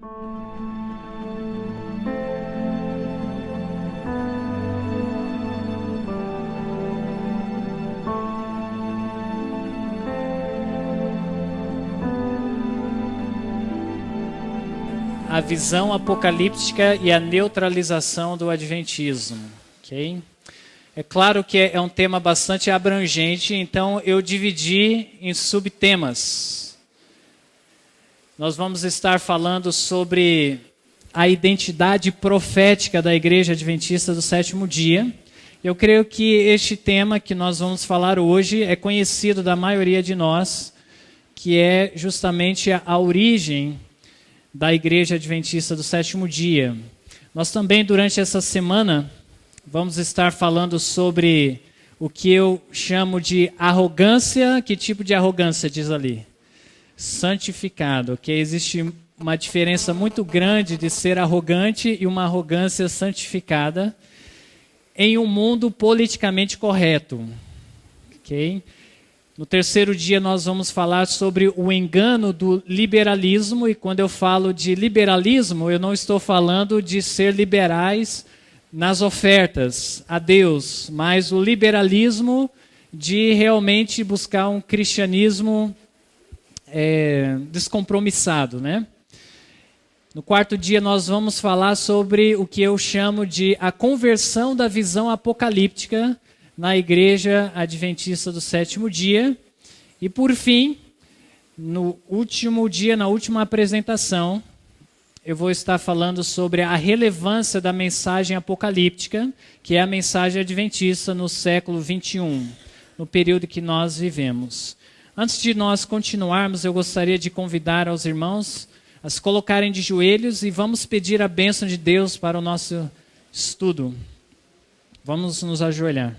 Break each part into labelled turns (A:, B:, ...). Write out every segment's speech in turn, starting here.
A: A visão apocalíptica e a neutralização do adventismo. Okay? É claro que é um tema bastante abrangente, então eu dividi em subtemas. Nós vamos estar falando sobre a identidade profética da Igreja Adventista do Sétimo Dia. Eu creio que este tema que nós vamos falar hoje é conhecido da maioria de nós, que é justamente a origem da Igreja Adventista do Sétimo Dia. Nós também, durante essa semana, vamos estar falando sobre o que eu chamo de arrogância. Que tipo de arrogância diz ali? Santificado, que existe uma diferença muito grande de ser arrogante e uma arrogância santificada em um mundo politicamente correto. Ok? No terceiro dia nós vamos falar sobre o engano do liberalismo, e quando eu falo de liberalismo, eu não estou falando de ser liberais nas ofertas a Deus, mas o liberalismo de realmente buscar um cristianismo descompromissado, né? No quarto dia nós vamos falar sobre o que eu chamo de a conversão da visão apocalíptica na Igreja Adventista do Sétimo Dia. E por fim, no último dia, na última apresentação, eu vou estar falando sobre a relevância da mensagem apocalíptica, que é a mensagem adventista no século 21, no período que nós vivemos. Antes de nós continuarmos, eu gostaria de convidar aos irmãos a se colocarem de joelhos e vamos pedir a bênção de Deus para o nosso estudo. Vamos nos ajoelhar.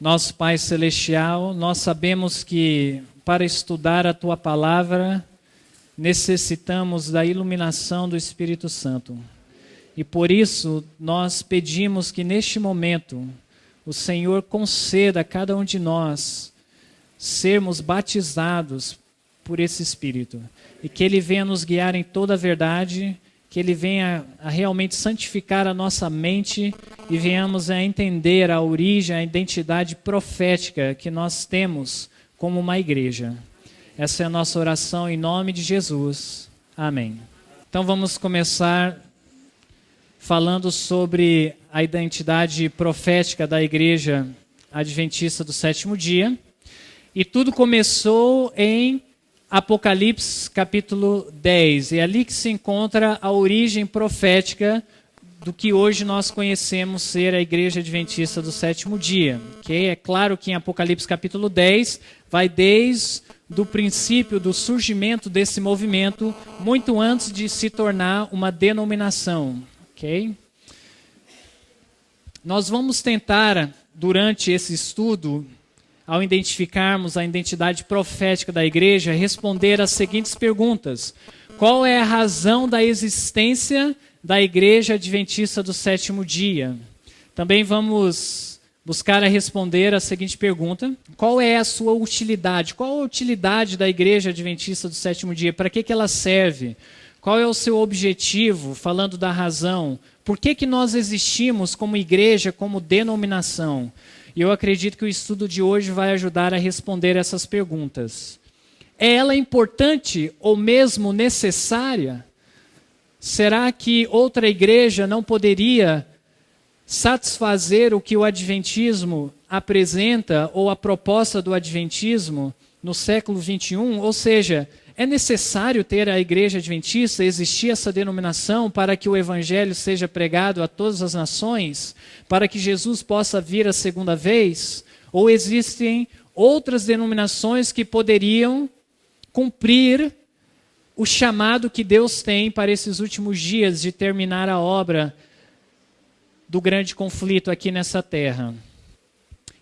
A: Nosso Pai Celestial, nós sabemos que para estudar a Tua Palavra, necessitamos da iluminação do Espírito Santo. E por isso, nós pedimos que neste momento, o Senhor conceda a cada um de nós sermos batizados por esse Espírito. E que Ele venha nos guiar em toda a verdade, que Ele venha a realmente santificar a nossa mente e venhamos a entender a origem, a identidade profética que nós temos como uma igreja. Essa é a nossa oração em nome de Jesus. Amém. Então vamos começar falando sobre a identidade profética da Igreja Adventista do Sétimo Dia. E tudo começou em Apocalipse capítulo 10. É ali que se encontra a origem profética do que hoje nós conhecemos ser a Igreja Adventista do Sétimo Dia. Okay? É claro que em Apocalipse capítulo 10 vai desde do princípio do surgimento desse movimento, muito antes de se tornar uma denominação. Okay? Nós vamos tentar, durante esse estudo, ao identificarmos a identidade profética da igreja, responder as seguintes perguntas. Qual é a razão da existência da Igreja Adventista do Sétimo Dia? Também vamos buscar a responder a seguinte pergunta. Qual é a sua utilidade? Qual a utilidade da Igreja Adventista do Sétimo Dia? Para que ela serve? Qual é o seu objetivo? Falando da razão. Por que nós existimos como igreja, como denominação? E eu acredito que o estudo de hoje vai ajudar a responder essas perguntas. É ela importante ou mesmo necessária? Será que outra igreja não poderia satisfazer o que o adventismo apresenta ou a proposta do adventismo no século 21? Ou seja, é necessário ter a igreja adventista, existir essa denominação para que o evangelho seja pregado a todas as nações, para que Jesus possa vir a segunda vez? Ou existem outras denominações que poderiam cumprir o chamado que Deus tem para esses últimos dias de terminar a obra do grande conflito aqui nessa terra?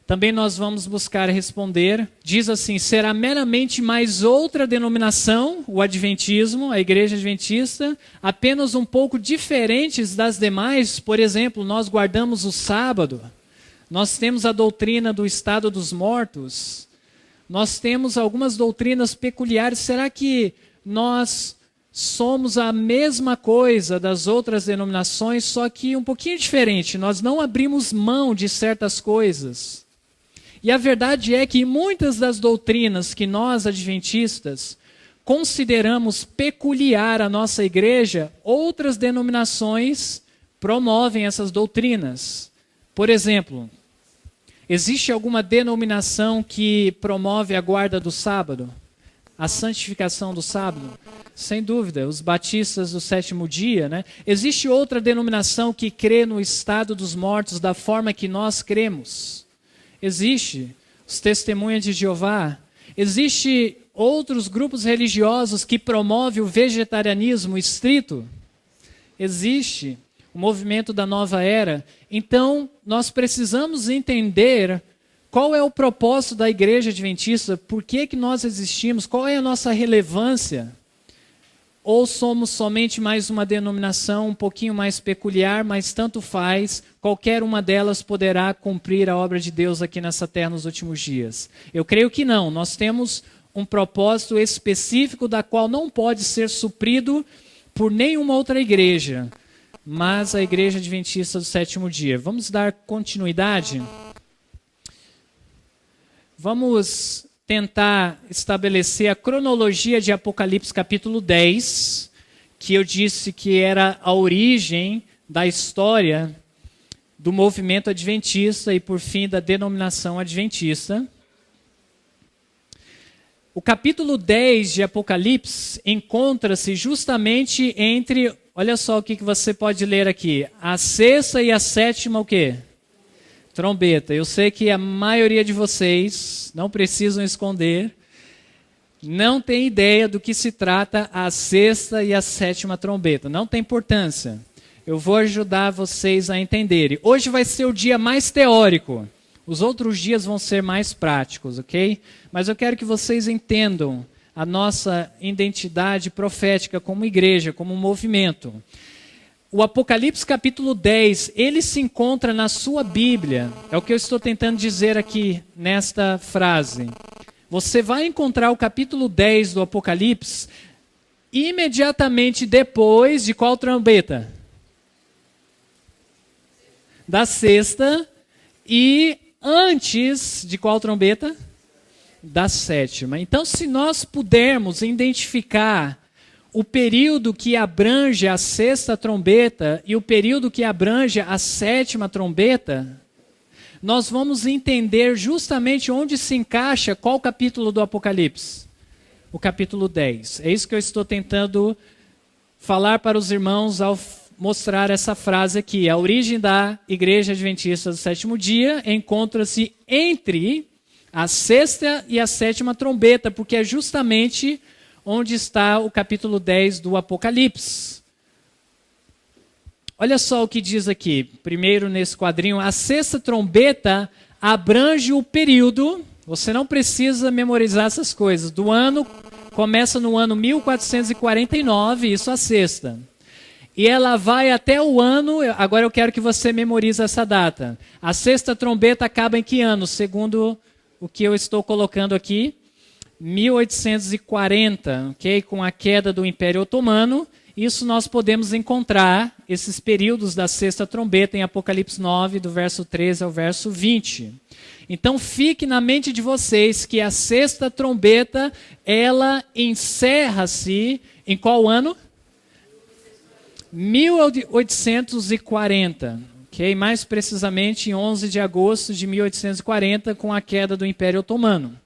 A: Também nós vamos buscar responder, diz assim, será meramente mais outra denominação, o adventismo, a igreja adventista, apenas um pouco diferentes das demais? Por exemplo, nós guardamos o sábado, nós temos a doutrina do estado dos mortos, nós temos algumas doutrinas peculiares. Será que nós somos a mesma coisa das outras denominações, só que um pouquinho diferente. Nós não abrimos mão de certas coisas. E a verdade é que muitas das doutrinas que nós, adventistas, consideramos peculiar à nossa igreja, outras denominações promovem essas doutrinas. Por exemplo, existe alguma denominação que promove a guarda do sábado? A santificação do sábado? Sem dúvida, os batistas do sétimo dia, né? Existe outra denominação que crê no estado dos mortos da forma que nós cremos? Existe. Os testemunhas de Jeová. Existe outros grupos religiosos que promovem o vegetarianismo estrito? Existe. O movimento da nova era. Então, nós precisamos entender qual é o propósito da igreja adventista, por que nós existimos, qual é a nossa relevância? Ou somos somente mais uma denominação um pouquinho mais peculiar, mas tanto faz, qualquer uma delas poderá cumprir a obra de Deus aqui nessa terra nos últimos dias? Eu creio que não, nós temos um propósito específico da qual não pode ser suprido por nenhuma outra igreja, mas a igreja adventista do sétimo dia. Vamos dar continuidade? Vamos tentar estabelecer a cronologia de Apocalipse capítulo 10, que eu disse que era a origem da história do movimento adventista e, por fim, da denominação adventista. O capítulo 10 de Apocalipse encontra-se justamente entre, olha só o que você pode ler aqui, a sexta e a sétima o quê? Trombeta. Eu sei que a maioria de vocês, não precisam esconder, não tem ideia do que se trata a sexta e a sétima trombeta. Não tem importância. Eu vou ajudar vocês a entenderem. Hoje vai ser o dia mais teórico. Os outros dias vão ser mais práticos, ok? Mas eu quero que vocês entendam a nossa identidade profética como igreja, como movimento. O Apocalipse capítulo 10, ele se encontra na sua Bíblia. É o que eu estou tentando dizer aqui nesta frase. Você vai encontrar o capítulo 10 do Apocalipse imediatamente depois de qual trombeta? Da sexta. E antes de qual trombeta? Da sétima. Então, se nós pudermos identificar o período que abrange a sexta trombeta e o período que abrange a sétima trombeta, nós vamos entender justamente onde se encaixa qual capítulo do Apocalipse. O capítulo 10. É isso que eu estou tentando falar para os irmãos ao mostrar essa frase aqui. A origem da Igreja Adventista do Sétimo Dia encontra-se entre a sexta e a sétima trombeta, porque é justamente onde está o capítulo 10 do Apocalipse. Olha só o que diz aqui, primeiro nesse quadrinho. A sexta trombeta abrange o período, você não precisa memorizar essas coisas, do ano, começa no ano 1449, isso a sexta. E ela vai até o ano, agora eu quero que você memorize essa data. A sexta trombeta acaba em que ano, segundo o que eu estou colocando aqui? 1840, ok? Com a queda do Império Otomano. Isso nós podemos encontrar, esses períodos da sexta trombeta, em Apocalipse 9, do verso 13 ao verso 20. Então fique na mente de vocês que a sexta trombeta, ela encerra-se em qual ano? 1840, ok? Mais precisamente em 11 de agosto de 1840, com a queda do Império Otomano.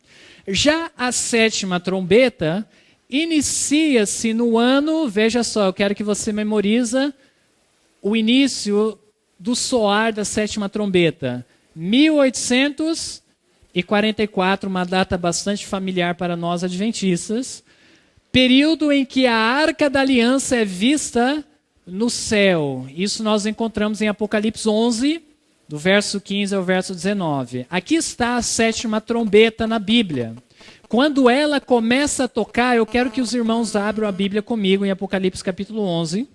A: Já a sétima trombeta inicia-se no ano, veja só, eu quero que você memoriza o início do soar da sétima trombeta. 1844, uma data bastante familiar para nós adventistas, período em que a Arca da Aliança é vista no céu. Isso nós encontramos em Apocalipse 11, do verso 15 ao verso 19. Aqui está a sétima trombeta na Bíblia. Quando ela começa a tocar, eu quero que os irmãos abram a Bíblia comigo em Apocalipse capítulo 11.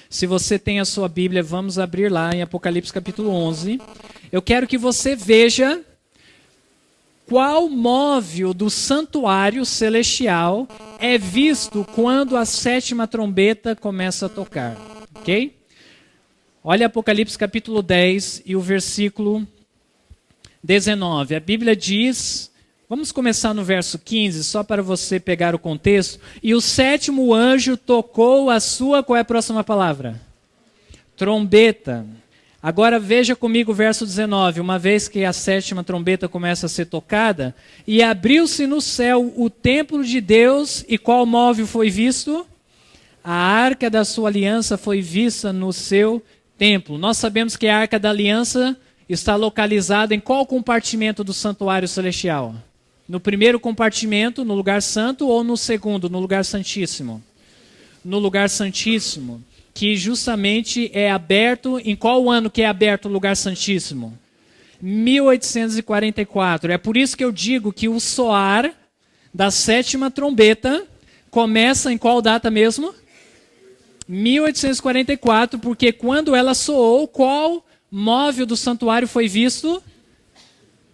A: Se você tem a sua Bíblia, vamos abrir lá em Apocalipse capítulo 11. Eu quero que você veja Qual móvel do santuário celestial é visto quando a sétima trombeta começa a tocar? Ok? Olha Apocalipse capítulo 10 e o versículo 19. A Bíblia diz, vamos começar no verso 15, só para você pegar o contexto. E o sétimo anjo tocou a sua, qual é a próxima palavra? Trombeta. Agora veja comigo o verso 19. Uma vez que a sétima trombeta começa a ser tocada, e abriu-se no céu o templo de Deus, e qual móvel foi visto? A arca da sua aliança foi vista no seu templo. Nós sabemos que a arca da aliança está localizada em qual compartimento do santuário celestial? No primeiro compartimento, no lugar santo, ou no segundo, no lugar santíssimo? No lugar santíssimo, que justamente é aberto, em qual ano que é aberto o lugar santíssimo? 1844. É por isso que eu digo que o soar da sétima trombeta começa em qual data mesmo? 1844, porque quando ela soou, qual móvel do santuário foi visto?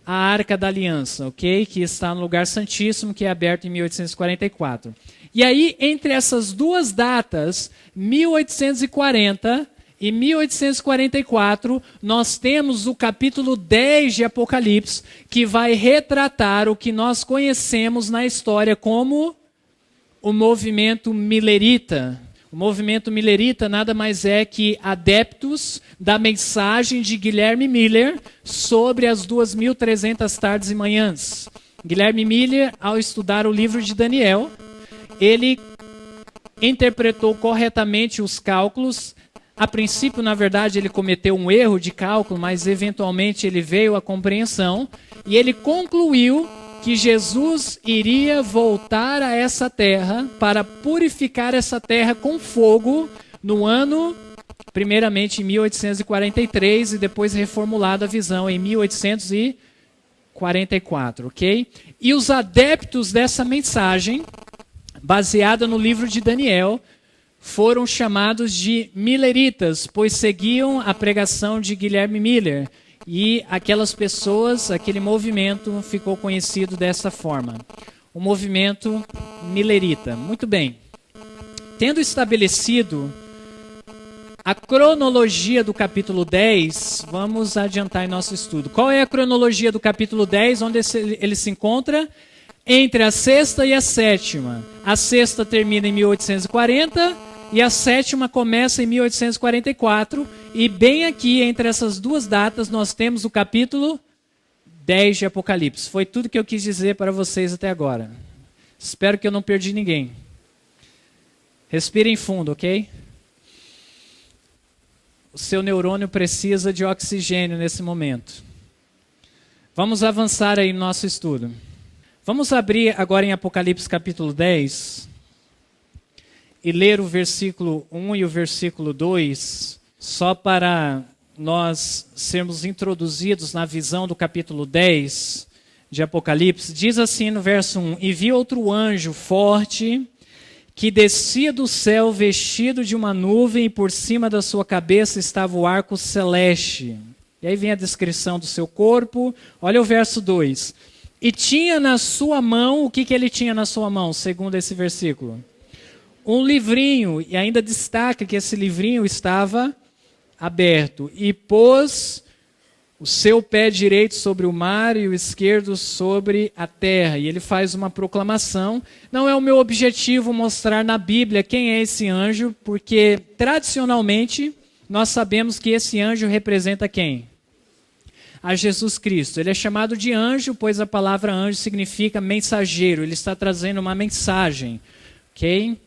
A: A Arca da Aliança, ok? Que está no lugar santíssimo, que é aberto em 1844. E aí, entre essas duas datas, 1840 e 1844, nós temos o capítulo 10 de Apocalipse, que vai retratar o que nós conhecemos na história como o movimento milerita. O movimento milerita nada mais é que adeptos da mensagem de Guilherme Miller sobre as 2.300 tardes e manhãs. Guilherme Miller, ao estudar o livro de Daniel, ele interpretou corretamente os cálculos. A princípio, na verdade, ele cometeu um erro de cálculo, mas eventualmente ele veio à compreensão e ele concluiu que Jesus iria voltar a essa terra para purificar essa terra com fogo no ano, primeiramente em 1843 e depois reformulada a visão em 1844, ok? E os adeptos dessa mensagem, baseada no livro de Daniel, foram chamados de milleritas, pois seguiam a pregação de Guilherme Miller. E aquelas pessoas, aquele movimento ficou conhecido dessa forma. O movimento millerita. Muito bem. Tendo estabelecido a cronologia do capítulo 10, vamos adiantar em nosso estudo. Qual é a cronologia do capítulo 10, onde ele se encontra? Entre a sexta e a sétima. A sexta termina em 1840 e a sétima começa em 1844. E bem aqui, entre essas duas datas, nós temos o capítulo 10 de Apocalipse. Foi tudo que eu quis dizer para vocês até agora. Espero que eu não perdi ninguém. Respirem fundo, ok? O seu neurônio precisa de oxigênio nesse momento. Vamos avançar aí no nosso estudo. Vamos abrir agora em Apocalipse capítulo 10 e ler o versículo 1 e o versículo 2, só para nós sermos introduzidos na visão do capítulo 10 de Apocalipse. Diz assim no verso 1: E vi outro anjo forte que descia do céu vestido de uma nuvem e por cima da sua cabeça estava o arco celeste. E aí vem a descrição do seu corpo. Olha o verso 2. E tinha na sua mão, o que ele tinha na sua mão, segundo esse versículo? Um livrinho, e ainda destaca que esse livrinho estava aberto. E pôs o seu pé direito sobre o mar e o esquerdo sobre a terra. E ele faz uma proclamação. Não é o meu objetivo mostrar na Bíblia quem é esse anjo, porque tradicionalmente nós sabemos que esse anjo representa quem? A Jesus Cristo. Ele é chamado de anjo, pois a palavra anjo significa mensageiro. Ele está trazendo uma mensagem, ok?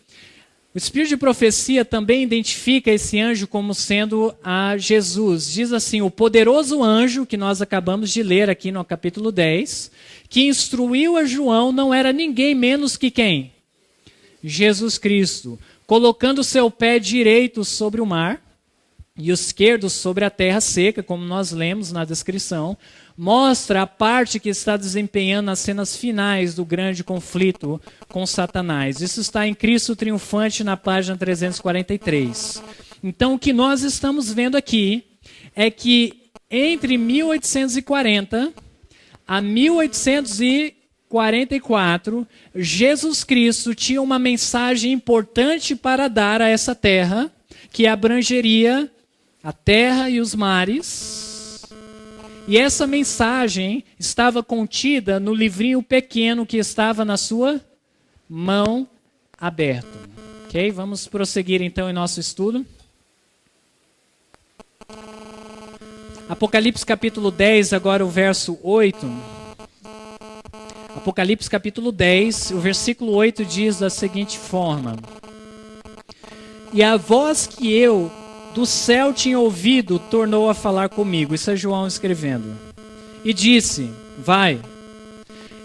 A: O Espírito de profecia também identifica esse anjo como sendo a Jesus. Diz assim: o poderoso anjo, que nós acabamos de ler aqui no capítulo 10, que instruiu a João, não era ninguém menos que quem? Jesus Cristo. Colocando seu pé direito sobre o mar e o esquerdo sobre a terra seca, como nós lemos na descrição, mostra a parte que está desempenhando nas cenas finais do grande conflito com Satanás. Isso está em Cristo Triunfante, na página 343. Então, o que nós estamos vendo aqui é que entre 1840 Há 1844, Jesus Cristo tinha uma mensagem importante para dar a essa terra, que abrangeria a terra e os mares. E essa mensagem estava contida no livrinho pequeno que estava na sua mão aberto. Ok? Vamos prosseguir então em nosso estudo. Apocalipse capítulo 10, agora o verso 8. Apocalipse capítulo 10, o versículo 8 diz da seguinte forma: E a voz que eu do céu tinha ouvido tornou a falar comigo. Isso é João escrevendo. E disse: Vai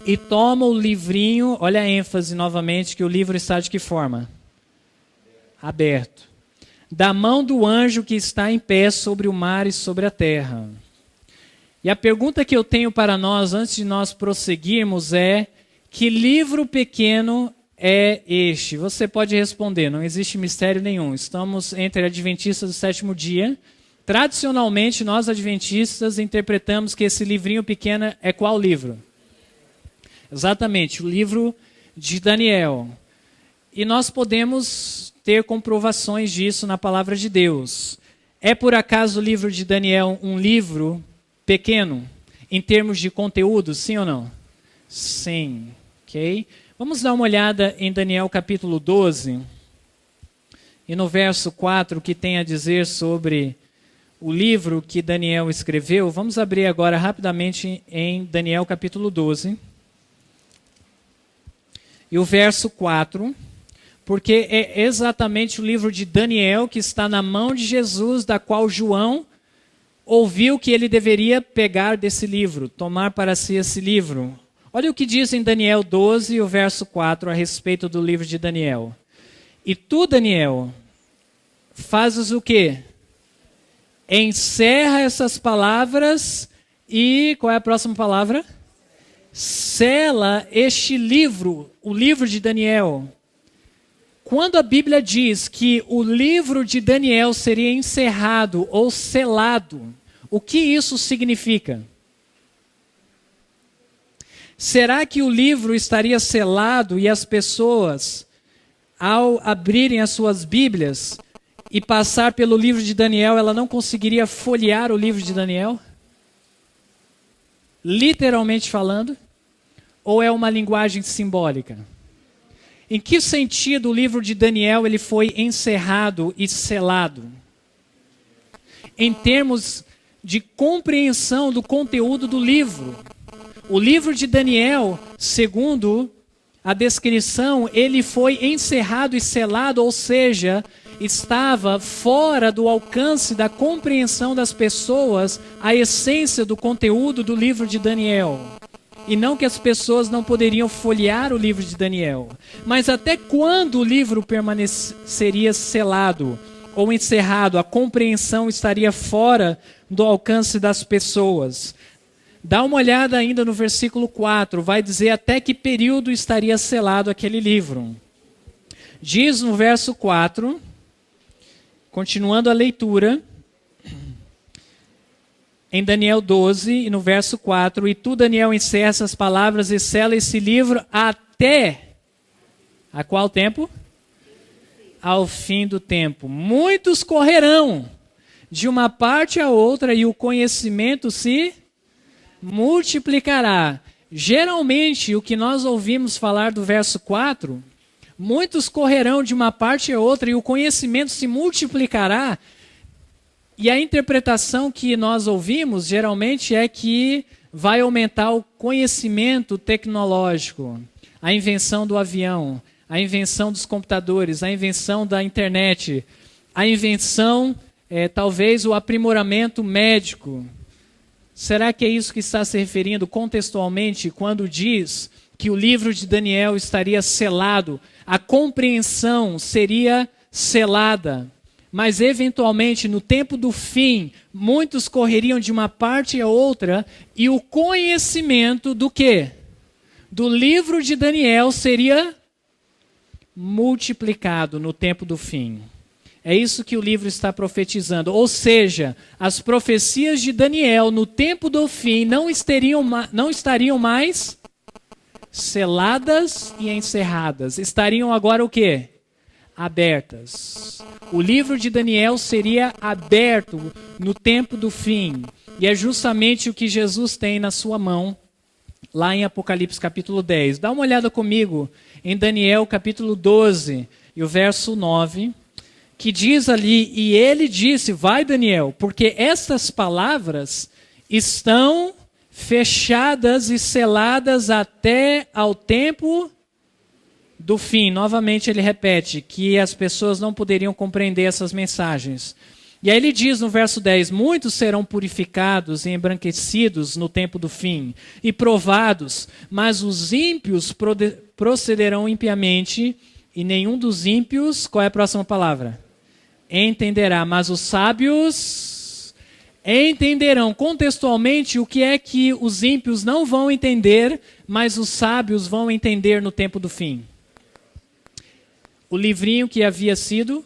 A: e toma o livrinho. Olha a ênfase novamente, que o livro está de que forma? Aberto. Da mão do anjo que está em pé sobre o mar e sobre a terra. E a pergunta que eu tenho para nós, antes de nós prosseguirmos, é: que livro pequeno é este? Você pode responder, não existe mistério nenhum. Estamos entre adventistas do sétimo dia. Tradicionalmente, nós adventistas interpretamos que esse livrinho pequeno é qual livro? Exatamente, o livro de Daniel. E nós podemos ter comprovações disso na palavra de Deus. É por acaso o livro de Daniel um livro pequeno, em termos de conteúdo, sim ou não? Sim, ok? Vamos dar uma olhada em Daniel capítulo 12, e no verso 4, que tem a dizer sobre o livro que Daniel escreveu. Vamos abrir agora rapidamente em Daniel capítulo 12, e o verso 4... porque é exatamente o livro de Daniel que está na mão de Jesus, da qual João ouviu que ele deveria pegar desse livro, tomar para si esse livro. Olha o que diz em Daniel 12, o verso 4, a respeito do livro de Daniel. E tu, Daniel, fazes o quê? Encerra essas palavras e... qual é a próxima palavra? Sela este livro, o livro de Daniel. Quando a Bíblia diz que o livro de Daniel seria encerrado ou selado, o que isso significa? Será que o livro estaria selado e as pessoas, ao abrirem as suas Bíblias e passar pelo livro de Daniel, ela não conseguiria folhear o livro de Daniel? Literalmente falando? Ou é uma linguagem simbólica? Em que sentido o livro de Daniel ele foi encerrado e selado? Em termos de compreensão do conteúdo do livro. O livro de Daniel, segundo a descrição, ele foi encerrado e selado, ou seja, estava fora do alcance da compreensão das pessoas a essência do conteúdo do livro de Daniel. E não que as pessoas não poderiam folhear o livro de Daniel. Mas até quando o livro permaneceria selado ou encerrado? A compreensão estaria fora do alcance das pessoas. Dá uma olhada ainda no versículo 4. Vai dizer até que período estaria selado aquele livro. Diz no verso 4, continuando a leitura... em Daniel 12, e no verso 4, e tu, Daniel, encerra essas palavras e sela esse livro até... a qual tempo? Ao fim do tempo. Muitos correrão de uma parte a outra e o conhecimento se multiplicará. Geralmente, o que nós ouvimos falar do verso 4, muitos correrão de uma parte a outra e o conhecimento se multiplicará. E a interpretação que nós ouvimos, geralmente, é que vai aumentar o conhecimento tecnológico, a invenção do avião, a invenção dos computadores, a invenção da internet, a invenção, talvez, o aprimoramento médico. Será que é isso que está se referindo contextualmente quando diz que o livro de Daniel estaria selado, a compreensão seria selada? Mas, eventualmente, no tempo do fim, muitos correriam de uma parte a outra e o conhecimento do quê? Do livro de Daniel seria multiplicado no tempo do fim. É isso que o livro está profetizando. Ou seja, as profecias de Daniel no tempo do fim não estariam mais seladas e encerradas. Estariam agora o quê? Abertas. O livro de Daniel seria aberto no tempo do fim. E é justamente o que Jesus tem na sua mão, lá em Apocalipse capítulo 10. Dá uma olhada comigo em Daniel capítulo 12 e o verso 9, que diz ali, e ele disse, vai Daniel, porque estas palavras estão fechadas e seladas até ao tempo do fim. Novamente ele repete que as pessoas não poderiam compreender essas mensagens. E aí ele diz no verso 10, muitos serão purificados e embranquecidos no tempo do fim, e provados, mas os ímpios procederão impiamente, e nenhum dos ímpios, qual é a próxima palavra? Entenderá, mas os sábios entenderão. Contextualmente, o que é que os ímpios não vão entender, mas os sábios vão entender no tempo do fim? O livrinho que havia sido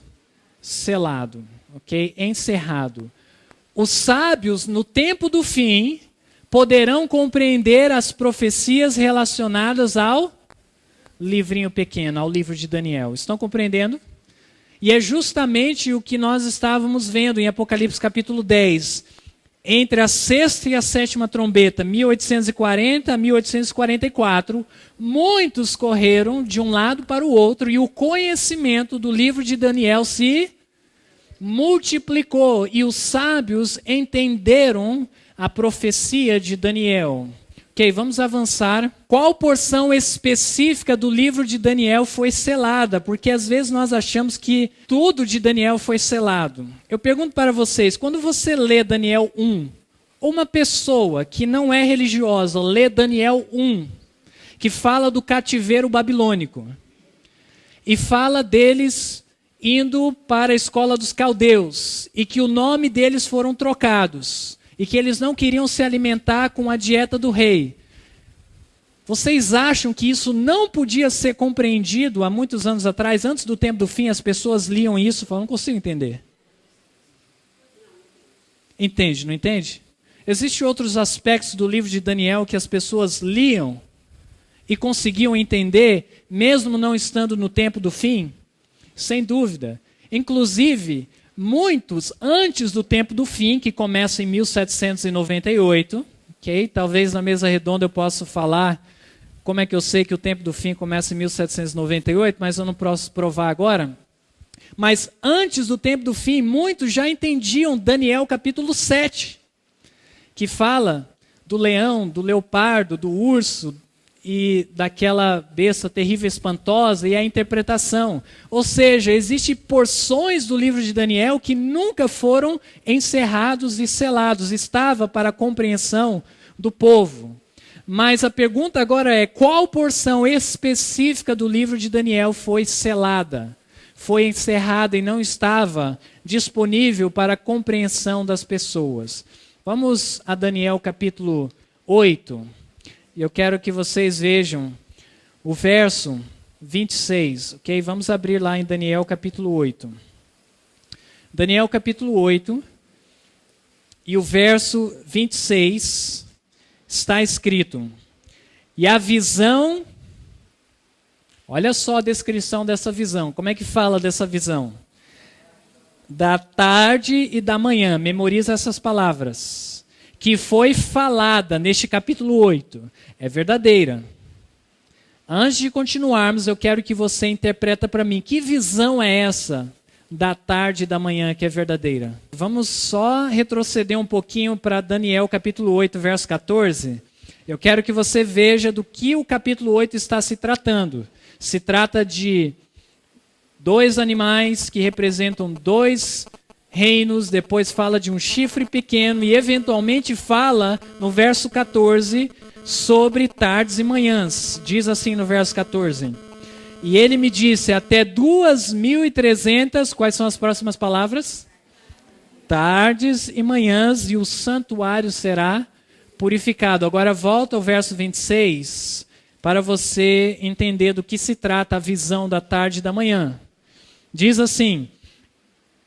A: selado, ok? Encerrado. Os sábios, no tempo do fim, poderão compreender as profecias relacionadas ao livrinho pequeno, ao livro de Daniel. Estão compreendendo? E é justamente o que nós estávamos vendo em Apocalipse capítulo 10. Entre a sexta e a sétima trombeta, 1840 a 1844, muitos correram de um lado para o outro e o conhecimento do livro de Daniel se multiplicou. E os sábios entenderam a profecia de Daniel. Ok, vamos avançar. Qual porção específica do livro de Daniel foi selada? Porque às vezes nós achamos que tudo de Daniel foi selado. Eu pergunto para vocês, quando você lê Daniel 1, ou uma pessoa que não é religiosa lê Daniel 1, que fala do cativeiro babilônico, e fala deles indo para a escola dos caldeus, e que o nome deles foram trocados, e que eles não queriam se alimentar com a dieta do rei. Vocês acham que isso não podia ser compreendido há muitos anos atrás, antes do tempo do fim, as pessoas liam isso e falavam, não consigo entender. Entende, não entende? Existem outros aspectos do livro de Daniel que as pessoas liam e conseguiam entender, mesmo não estando no tempo do fim? Sem dúvida. Inclusive, muitos antes do tempo do fim, que começa em 1798, ok? Talvez na mesa redonda eu possa falar como é que eu sei que o tempo do fim começa em 1798, mas eu não posso provar agora. Mas antes do tempo do fim, muitos já entendiam Daniel capítulo 7, que fala do leão, do leopardo, do urso e daquela besta terrível, espantosa, e a interpretação. Ou seja, existem porções do livro de Daniel que nunca foram encerrados e selados. Estava para a compreensão do povo. Mas a pergunta agora é, qual porção específica do livro de Daniel foi selada? Foi encerrada e não estava disponível para a compreensão das pessoas. Vamos a Daniel capítulo 8. E eu quero que vocês vejam o verso 26, ok? Vamos abrir lá em Daniel capítulo 8. Daniel capítulo 8, e o verso 26 está escrito, e a visão, olha só a descrição dessa visão, como é que fala dessa visão? Da tarde e da manhã, memoriza essas palavras, que foi falada neste capítulo 8, é verdadeira. Antes de continuarmos, eu quero que você interpreta para mim, que visão é essa da tarde e da manhã que é verdadeira? Vamos só retroceder um pouquinho para Daniel capítulo 8, verso 14. Eu quero que você veja do que o capítulo 8 está se tratando. Se trata de dois animais que representam dois reinos, depois fala de um chifre pequeno e eventualmente fala no verso 14 sobre tardes e manhãs. Diz assim no verso 14: e ele me disse, até 2.300, quais são as próximas palavras? Tardes e manhãs, e o santuário será purificado. Agora volta ao verso 26, para você entender do que se trata a visão da tarde e da manhã. Diz assim,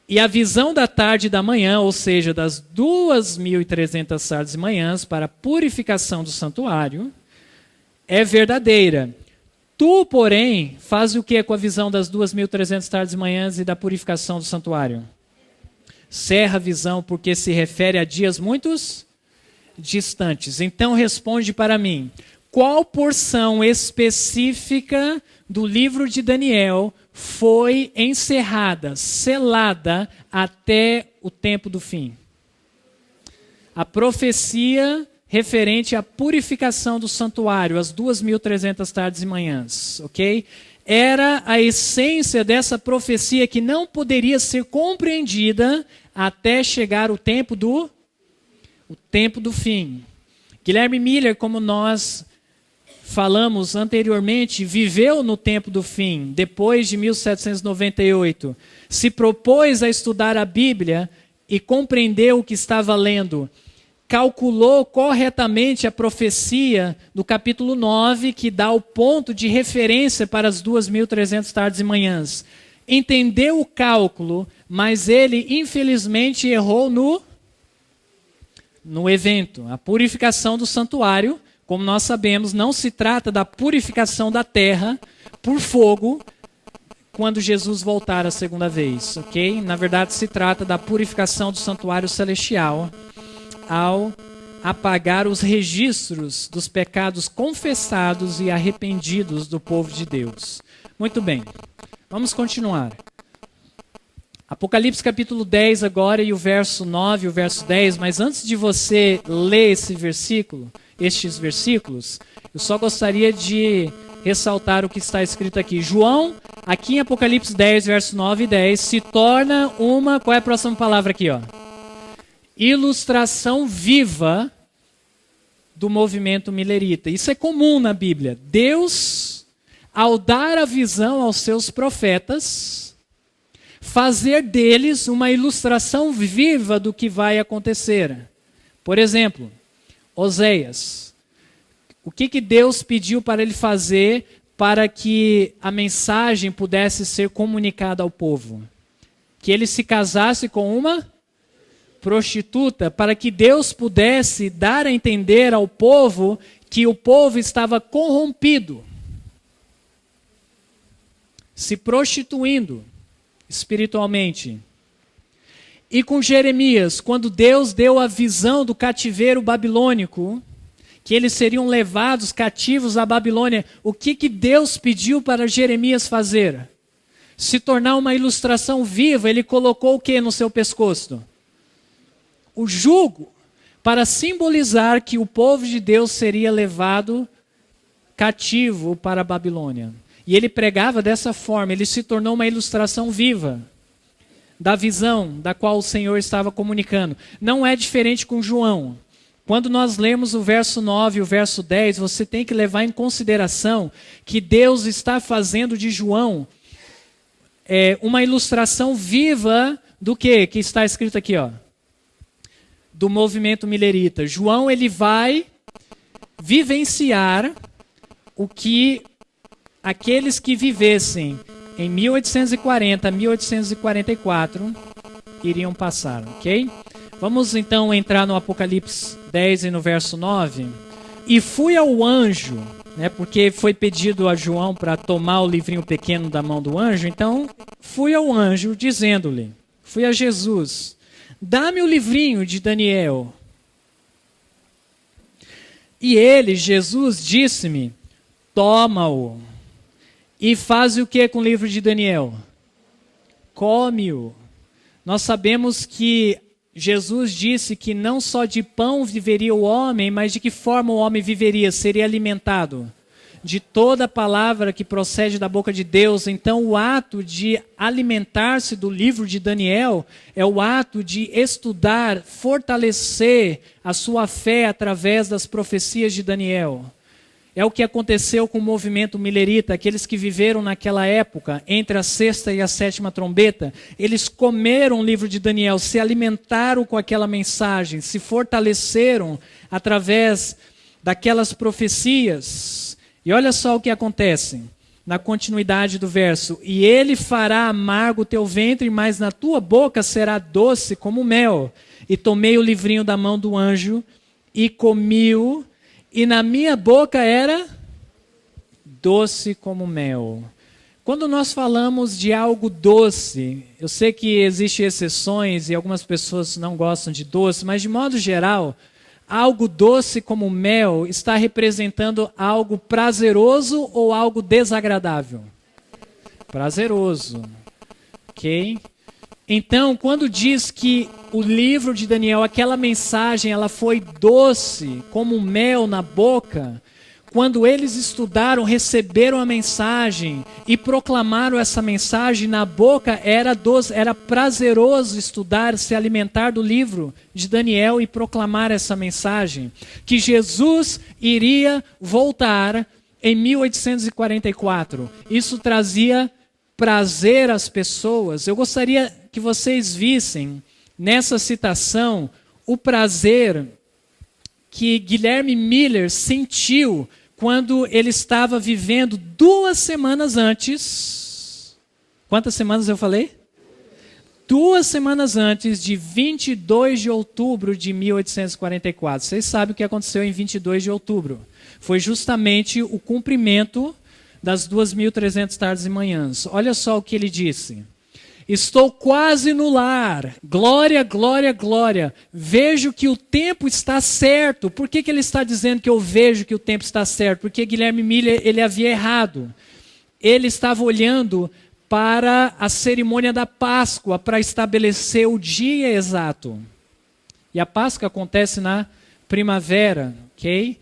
A: E a visão da tarde e da manhã, ou seja, das 2.300 tardes e manhãs para a purificação do santuário, é verdadeira. Tu, porém, faz o que com a visão das 2.300 tardes e manhãs e da purificação do santuário? Cerra a visão, porque se refere a dias muitos distantes. Então responde para mim, qual porção específica do livro de Daniel foi encerrada, selada até o tempo do fim? A profecia referente à purificação do santuário, as 2.300 tardes e manhãs, ok? Era a essência dessa profecia que não poderia ser compreendida até chegar o tempo do fim. Guilherme Miller, como nós falamos anteriormente, viveu no tempo do fim, depois de 1798. Se propôs a estudar a Bíblia e compreendeu o que estava lendo. Calculou corretamente a profecia do capítulo 9, que dá o ponto de referência para as 2.300 tardes e manhãs. Entendeu o cálculo, mas ele, infelizmente, errou no evento. A purificação do santuário, como nós sabemos, não se trata da purificação da terra por fogo quando Jesus voltar a segunda vez, ok? Na verdade, se trata da purificação do santuário celestial ao apagar os registros dos pecados confessados e arrependidos do povo de Deus. Muito bem, vamos continuar. Apocalipse capítulo 10 agora e o verso 9 e o verso 10, mas antes de você ler estes versículos, eu só gostaria de ressaltar o que está escrito aqui. João, aqui em Apocalipse 10, verso 9 e 10, se torna uma, qual é a próxima palavra aqui, ó? Ilustração viva do movimento milerita. Isso é comum na Bíblia. Deus, ao dar a visão aos seus profetas, fazer deles uma ilustração viva do que vai acontecer. Por exemplo, Oséias. O que Deus pediu para ele fazer para que a mensagem pudesse ser comunicada ao povo? Que ele se casasse com uma prostituta, para que Deus pudesse dar a entender ao povo que o povo estava corrompido, se prostituindo espiritualmente. E com Jeremias, quando Deus deu a visão do cativeiro babilônico, que eles seriam levados cativos à Babilônia, o que Deus pediu para Jeremias fazer? Se tornar uma ilustração viva. Ele colocou o que no seu pescoço? O jugo, para simbolizar que o povo de Deus seria levado cativo para a Babilônia. E ele pregava dessa forma, ele se tornou uma ilustração viva da visão da qual o Senhor estava comunicando. Não é diferente com João. Quando nós lemos o verso 9 e o verso 10, você tem que levar em consideração que Deus está fazendo de João uma ilustração viva do que está escrito aqui, ó. Do movimento milerita. João, ele vai vivenciar o que aqueles que vivessem em 1840 a 1844 iriam passar, ok? Vamos então entrar no Apocalipse 10 e no verso 9. E fui ao anjo, porque foi pedido a João para tomar o livrinho pequeno da mão do anjo, então fui ao anjo dizendo-lhe, fui a Jesus, dá-me o livrinho de Daniel. E ele, Jesus, disse-me, toma-o. E faz o que com o livro de Daniel? Come-o. Nós sabemos que Jesus disse que não só de pão viveria o homem, mas de que forma o homem viveria? Seria alimentado de toda palavra que procede da boca de Deus. Então o ato de alimentar-se do livro de Daniel é o ato de estudar, fortalecer a sua fé através das profecias de Daniel. É o que aconteceu com o movimento milerita, aqueles que viveram naquela época, entre a sexta e a sétima trombeta, eles comeram o livro de Daniel, se alimentaram com aquela mensagem, se fortaleceram através daquelas profecias. E olha só o que acontece. na continuidade do verso, e ele fará amargo o teu ventre, mas na tua boca será doce como mel. E tomei o livrinho da mão do anjo e comi-o, e na minha boca era doce como mel. Quando nós falamos de algo doce, eu sei que existem exceções e algumas pessoas não gostam de doce, mas de modo geral, algo doce como mel está representando algo prazeroso ou algo desagradável? Prazeroso. Ok? Então, quando diz que o livro de Daniel, aquela mensagem, ela foi doce como mel na boca, quando eles estudaram, receberam a mensagem e proclamaram essa mensagem, na boca era doce, era prazeroso estudar, se alimentar do livro de Daniel e proclamar essa mensagem, que Jesus iria voltar em 1844. Isso trazia prazer às pessoas. Eu gostaria que vocês vissem nessa citação o prazer que Guilherme Miller sentiu quando ele estava vivendo 2 semanas antes. Quantas semanas eu falei? 2 semanas antes de 22 de outubro de 1844. Vocês sabem o que aconteceu em 22 de outubro. Foi justamente o cumprimento das 2.300 tardes e manhãs. Olha só o que ele disse. Estou quase no lar. Glória, glória, glória. Vejo que o tempo está certo. Por que ele está dizendo que eu vejo que o tempo está certo? Porque Guilherme Miller, ele havia errado. Ele estava olhando para a cerimônia da Páscoa, para estabelecer o dia exato. E a Páscoa acontece na primavera, ok?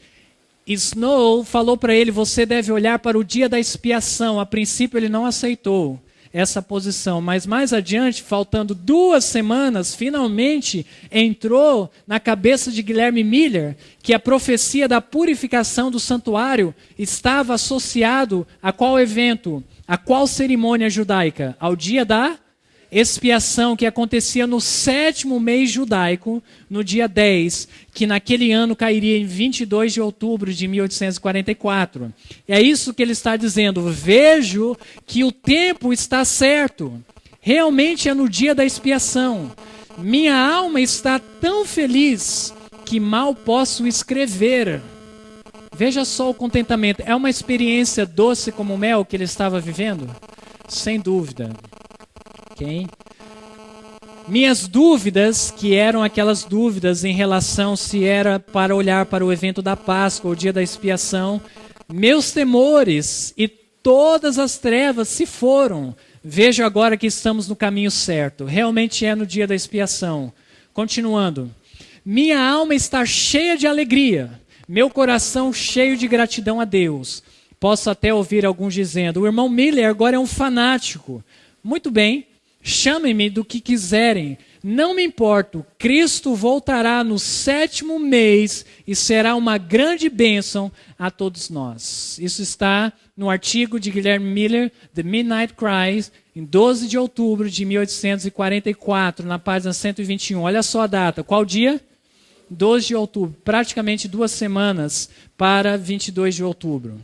A: Snow falou para ele, você deve olhar para o dia da expiação. A princípio ele não aceitou essa posição, mas mais adiante, faltando 2 semanas, finalmente entrou na cabeça de Guilherme Miller que a profecia da purificação do santuário estava associado a qual evento? A qual cerimônia judaica? Ao dia da expiação, que acontecia no 7º mês judaico, no dia 10, que naquele ano cairia em 22 de outubro de 1844. É isso que ele está dizendo. Vejo que o tempo está certo. Realmente é no dia da expiação. Minha alma está tão feliz que mal posso escrever. Veja só o contentamento. É uma experiência doce como mel que ele estava vivendo? Sem dúvida. Okay. Minhas dúvidas, que eram aquelas dúvidas em relação se era para olhar para o evento da Páscoa, o dia da expiação, meus temores e todas as trevas se foram. Vejo agora que estamos no caminho certo. Realmente é no dia da expiação. Continuando. Minha alma está cheia de alegria, meu coração cheio de gratidão a Deus. Posso até ouvir alguns dizendo, o irmão Miller agora é um fanático. Muito bem. Chamem-me do que quiserem, não me importo, Cristo voltará no 7º mês e será uma grande bênção a todos nós. Isso está no artigo de Guilherme Miller, The Midnight Cry, em 12 de outubro de 1844, na página 121. Olha só a data, qual dia? 12 de outubro, praticamente 2 semanas para 22 de outubro.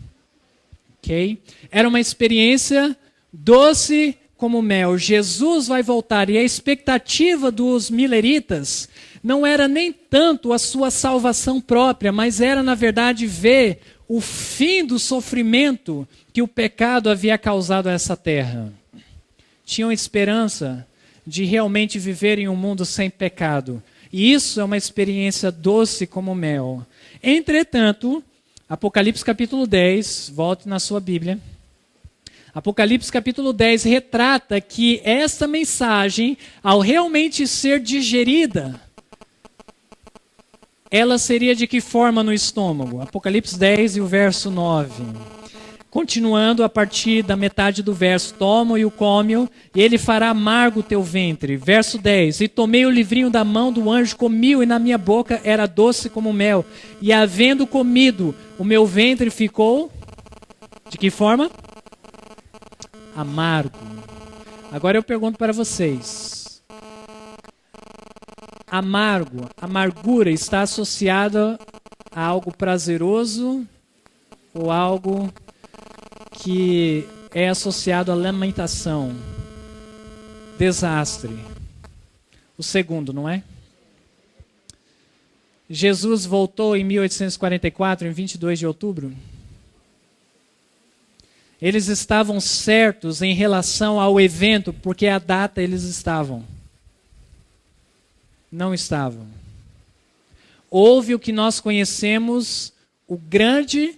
A: Okay? Era uma experiência doce como mel. Jesus vai voltar e a expectativa dos mileritas não era nem tanto a sua salvação própria, mas era na verdade ver o fim do sofrimento que o pecado havia causado a essa terra. Tinham esperança de realmente viver em um mundo sem pecado. E isso é uma experiência doce como mel. Entretanto, Apocalipse capítulo 10, volte na sua Bíblia. Apocalipse capítulo 10 retrata que essa mensagem, ao realmente ser digerida, ela seria de que forma no estômago? Apocalipse 10 e o verso 9. Continuando a partir da metade do verso, toma-o e o come-o, e ele fará amargo o teu ventre. Verso 10, e tomei o livrinho da mão do anjo, comi-o, e na minha boca era doce como mel. E havendo comido, o meu ventre ficou, de que forma? Amargo. Agora eu pergunto para vocês. Amargo, amargura está associada a algo prazeroso ou algo que é associado à lamentação, desastre. O segundo, não é? Jesus voltou em 1844, em 22 de outubro. Eles estavam certos em relação ao evento, porque a data eles estavam. Não estavam. Houve o que nós conhecemos, o grande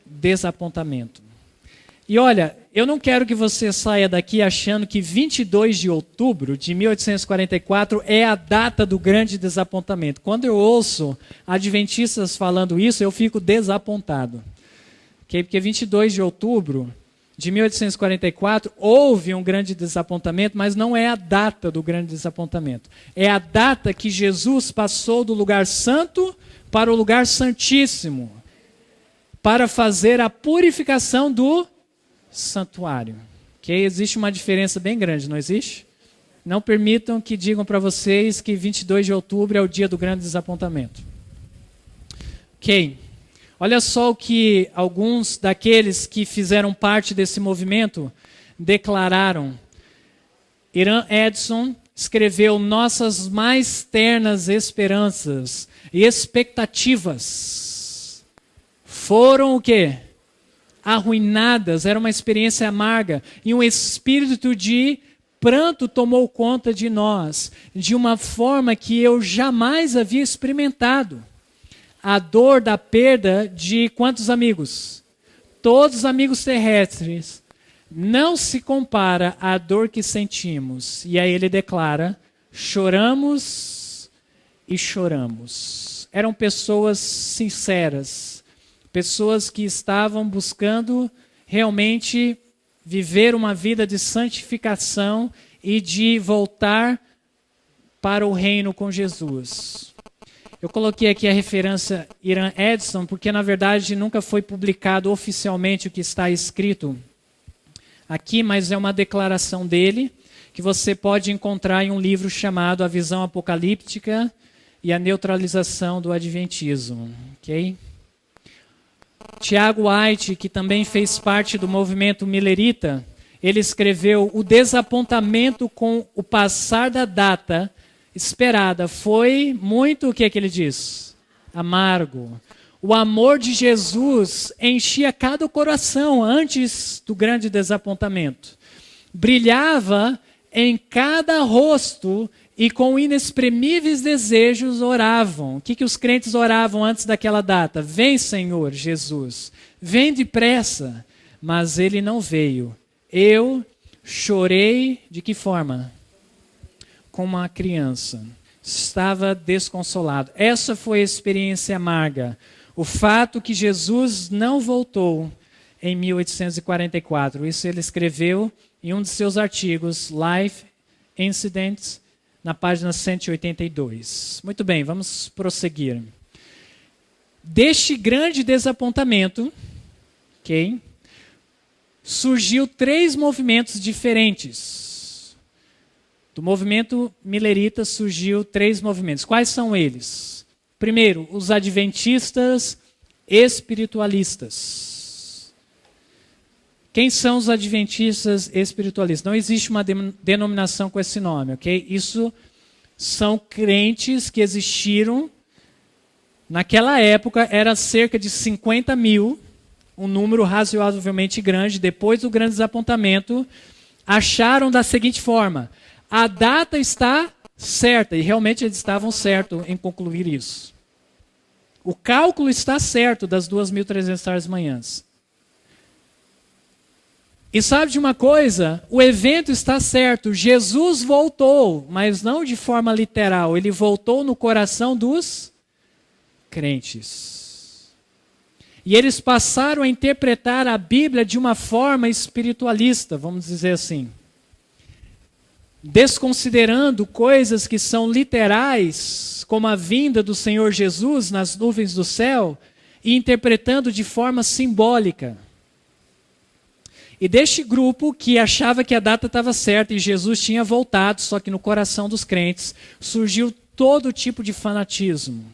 A: desapontamento. E olha, eu não quero que você saia daqui achando que 22 de outubro de 1844 é a data do grande desapontamento. Quando eu ouço adventistas falando isso, eu fico desapontado. Okay? Porque 22 de outubro de 1844 houve um grande desapontamento, mas não é a data do grande desapontamento. É a data que Jesus passou do lugar santo para o lugar santíssimo, para fazer a purificação do santuário. Okay? Existe uma diferença bem grande, não existe? Não permitam que digam para vocês que 22 de outubro é o dia do grande desapontamento. Ok. Olha só o que alguns daqueles que fizeram parte desse movimento declararam. Irã Edson escreveu: nossas mais ternas esperanças e expectativas foram o quê? Arruinadas, era uma experiência amarga, e um espírito de pranto tomou conta de nós, de uma forma que eu jamais havia experimentado. A dor da perda de quantos amigos? Todos os amigos terrestres. Não se compara à dor que sentimos. E aí ele declara: choramos e choramos. Eram pessoas sinceras, pessoas que estavam buscando realmente viver uma vida de santificação e de voltar para o reino com Jesus. Eu coloquei aqui a referência Irã Edson, porque na verdade nunca foi publicado oficialmente o que está escrito aqui, mas é uma declaração dele, que você pode encontrar em um livro chamado A Visão Apocalíptica e a Neutralização do Adventismo. Okay? Tiago White, que também fez parte do movimento millerita, ele escreveu: o desapontamento com o passar da data esperada foi muito, o que ele diz? Amargo. O amor de Jesus enchia cada coração antes do grande desapontamento. Brilhava em cada rosto e com inexprimíveis desejos oravam. O que os crentes oravam antes daquela data? Vem, Senhor Jesus, vem depressa. Mas ele não veio. Eu chorei de que forma? Como uma criança. Estava desconsolado. Essa foi a experiência amarga. O fato que Jesus não voltou em 1844. Isso ele escreveu em um de seus artigos, Life Incidents, na página 182. Muito bem, vamos prosseguir. Deste grande desapontamento, okay, surgiu 3 movimentos diferentes. Do movimento millerita surgiu 3 movimentos. Quais são eles? Primeiro, os adventistas espiritualistas. Quem são os adventistas espiritualistas? Não existe uma denominação com esse nome, ok? Isso são crentes que existiram naquela época, era cerca de 50 mil, um número razoavelmente grande. Depois do grande desapontamento, acharam da seguinte forma: a data está certa, e realmente eles estavam certos em concluir isso. O cálculo está certo das 2.300 tardes manhãs. E sabe de uma coisa? O evento está certo. Jesus voltou, mas não de forma literal. Ele voltou no coração dos crentes. E eles passaram a interpretar a Bíblia de uma forma espiritualista, vamos dizer assim. Desconsiderando coisas que são literais, como a vinda do Senhor Jesus nas nuvens do céu, e interpretando de forma simbólica. E deste grupo que achava que a data estava certa e Jesus tinha voltado, só que no coração dos crentes, surgiu todo tipo de fanatismo.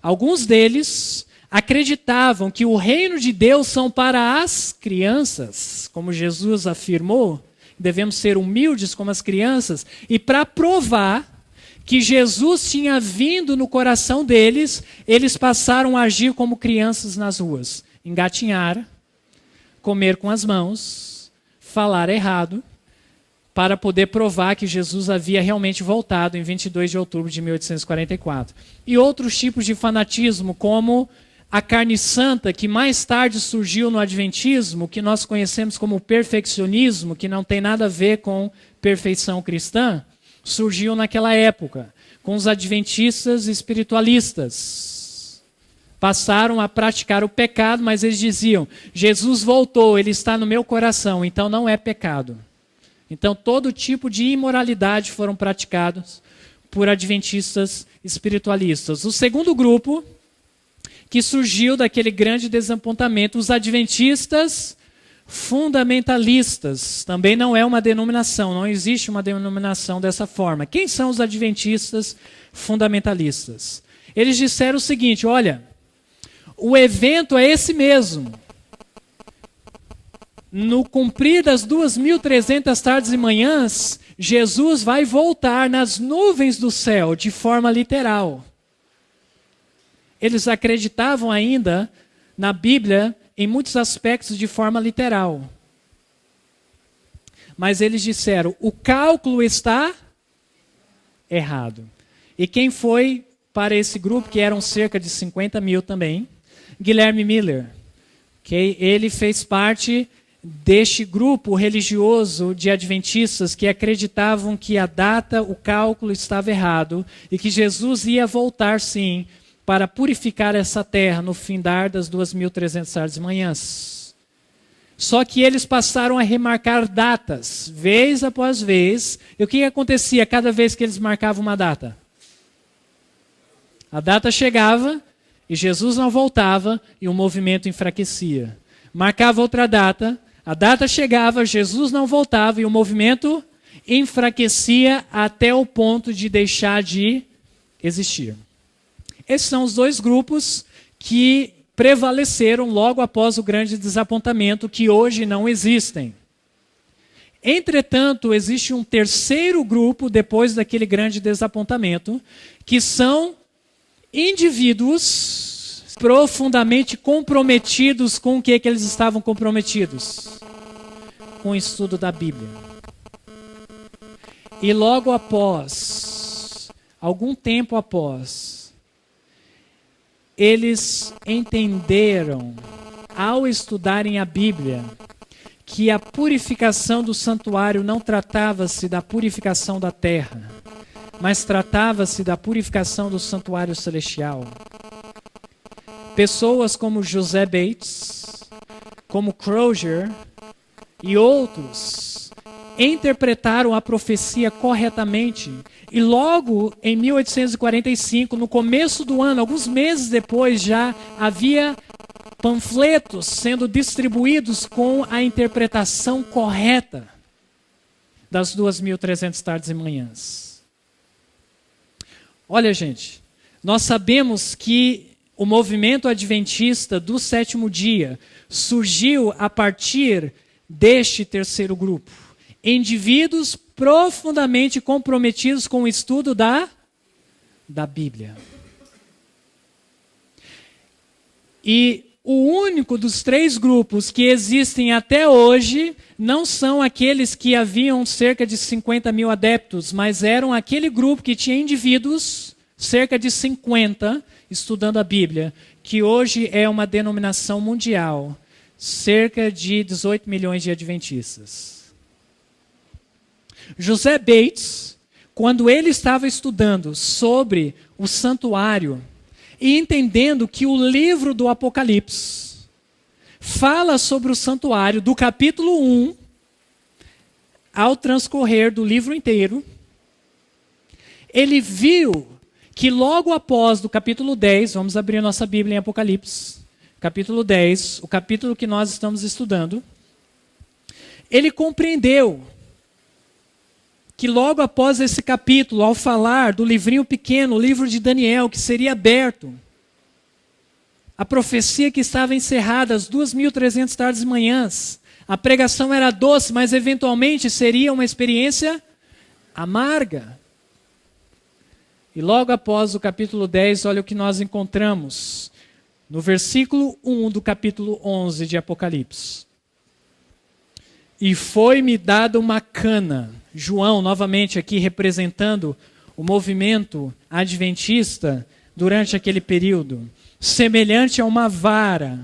A: Alguns deles acreditavam que o reino de Deus são para as crianças, como Jesus afirmou, devemos ser humildes como as crianças, e para provar que Jesus tinha vindo no coração deles, eles passaram a agir como crianças nas ruas. Engatinhar, comer com as mãos, falar errado, para poder provar que Jesus havia realmente voltado em 22 de outubro de 1844. E outros tipos de fanatismo, como a carne santa, que mais tarde surgiu no adventismo, que nós conhecemos como perfeccionismo, que não tem nada a ver com perfeição cristã, surgiu naquela época, com os adventistas espiritualistas. Passaram a praticar o pecado, mas eles diziam, Jesus voltou, ele está no meu coração, então não é pecado. Então todo tipo de imoralidade foram praticados por adventistas espiritualistas. O segundo grupo, que surgiu daquele grande desapontamento, os adventistas fundamentalistas. Também não é uma denominação, não existe uma denominação dessa forma. Quem são os adventistas fundamentalistas? Eles disseram o seguinte, olha, o evento é esse mesmo. No cumprir das 2.300 tardes e manhãs, Jesus vai voltar nas nuvens do céu, de forma literal. Eles acreditavam ainda na Bíblia em muitos aspectos de forma literal. Mas eles disseram, o cálculo está errado. E quem foi para esse grupo, que eram cerca de 50 mil também? Guilherme Miller. Okay? Ele fez parte deste grupo religioso de adventistas que acreditavam que a data, o cálculo estava errado e que Jesus ia voltar sim para purificar essa terra no findar das 2.300 tardes e manhãs. Só que eles passaram a remarcar datas, vez após vez. E o que acontecia cada vez que eles marcavam uma data? A data chegava e Jesus não voltava e o movimento enfraquecia. Marcava outra data, a data chegava, Jesus não voltava e o movimento enfraquecia até o ponto de deixar de existir. Esses são os dois grupos que prevaleceram logo após o grande desapontamento, que hoje não existem. Entretanto, existe um terceiro grupo, depois daquele grande desapontamento, que são indivíduos profundamente comprometidos com o que eles estavam comprometidos? Com o estudo da Bíblia. E logo após, algum tempo após, eles entenderam, ao estudarem a Bíblia, que a purificação do santuário não tratava-se da purificação da terra, mas tratava-se da purificação do santuário celestial. Pessoas como José Bates, como Crozier e outros interpretaram a profecia corretamente e logo em 1845, no começo do ano, alguns meses depois, já havia panfletos sendo distribuídos com a interpretação correta das 2.300 tardes e manhãs. Olha, gente, nós sabemos que o movimento adventista do sétimo dia surgiu a partir deste terceiro grupo. Indivíduos profundamente comprometidos com o estudo da Bíblia. E o único dos três grupos que existem até hoje não são aqueles que haviam cerca de 50 mil adeptos, mas eram aquele grupo que tinha indivíduos, cerca de 50, estudando a Bíblia, que hoje é uma denominação mundial, cerca de 18 milhões de adventistas. José Bates, quando ele estava estudando sobre o santuário e entendendo que o livro do Apocalipse fala sobre o santuário do capítulo 1 ao transcorrer do livro inteiro, ele viu que logo após do capítulo 10, vamos abrir a nossa Bíblia em Apocalipse, capítulo 10, o capítulo que nós estamos estudando, ele compreendeu que logo após esse capítulo, ao falar do livrinho pequeno, o livro de Daniel, que seria aberto, A profecia que estava encerrada às 2.300 tardes e manhãs. A pregação era doce, mas eventualmente seria uma experiência amarga. E logo após o capítulo 10, olha o que nós encontramos. No versículo 1 do capítulo 11 de Apocalipse. E foi-me dada uma cana. João, novamente aqui representando o movimento adventista durante aquele período. Semelhante a uma vara.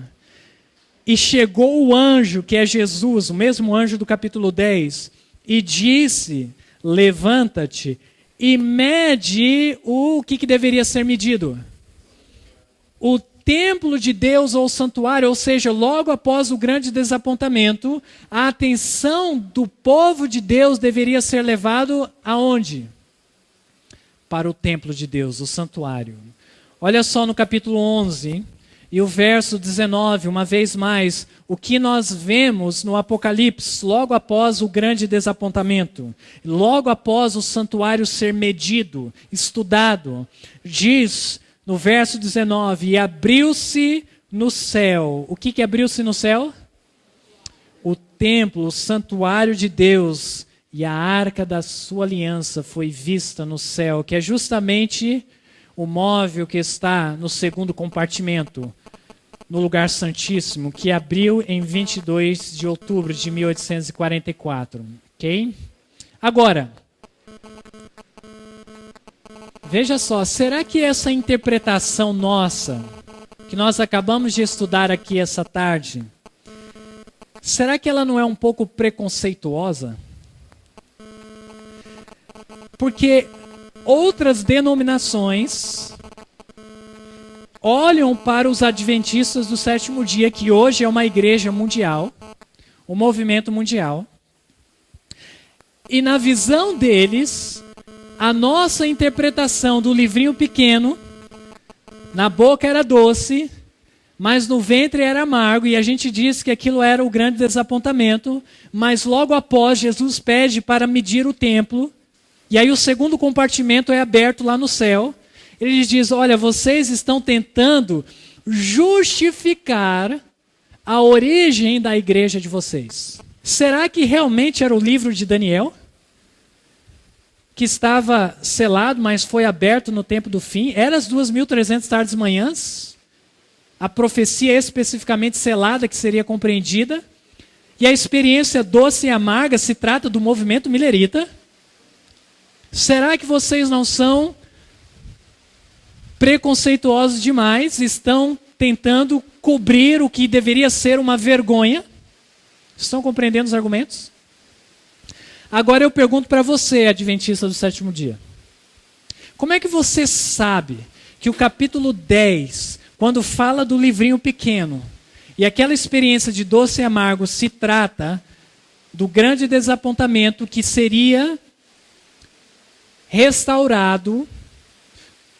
A: E chegou o anjo, que é Jesus, o mesmo anjo do capítulo 10, e disse, levanta-te e mede o que deveria ser medido. O templo de Deus ou santuário, ou seja, logo após o grande desapontamento, a atenção do povo de Deus deveria ser levado aonde? Para o templo de Deus, o santuário. Olha só no capítulo 11 e o verso 19, uma vez mais, o que nós vemos no Apocalipse, logo após o grande desapontamento, logo após o santuário ser medido, estudado, diz no verso 19, e abriu-se no céu. O que abriu-se no céu? O templo, o santuário de Deus, e a arca da sua aliança foi vista no céu, que é justamente o móvel que está no segundo compartimento, no lugar santíssimo, que abriu em 22 de outubro de 1844. Ok? Agora, veja só, será que essa interpretação nossa, que nós acabamos de estudar aqui essa tarde, será que ela não é um pouco preconceituosa? Porque outras denominações olham para os adventistas do sétimo dia, que hoje é uma igreja mundial, um movimento mundial, e na visão deles, a nossa interpretação do livrinho pequeno, na boca era doce, mas no ventre era amargo, e a gente diz que aquilo era o grande desapontamento, mas logo após Jesus pede para medir o templo, e aí o segundo compartimento é aberto lá no céu. Ele diz, olha, vocês estão tentando justificar a origem da igreja de vocês. Será que realmente era o livro de Daniel? Que estava selado, mas foi aberto no tempo do fim? Era as 2.300 tardes e manhãs? A profecia especificamente selada que seria compreendida? E a experiência doce e amarga se trata do movimento milerita? Será que vocês não são preconceituosos demais, estão tentando cobrir o que deveria ser uma vergonha? Estão compreendendo os argumentos? Agora eu pergunto para você, adventista do sétimo dia. Como é que você sabe que o capítulo 10, quando fala do livrinho pequeno, e aquela experiência de doce e amargo se trata do grande desapontamento que seria restaurado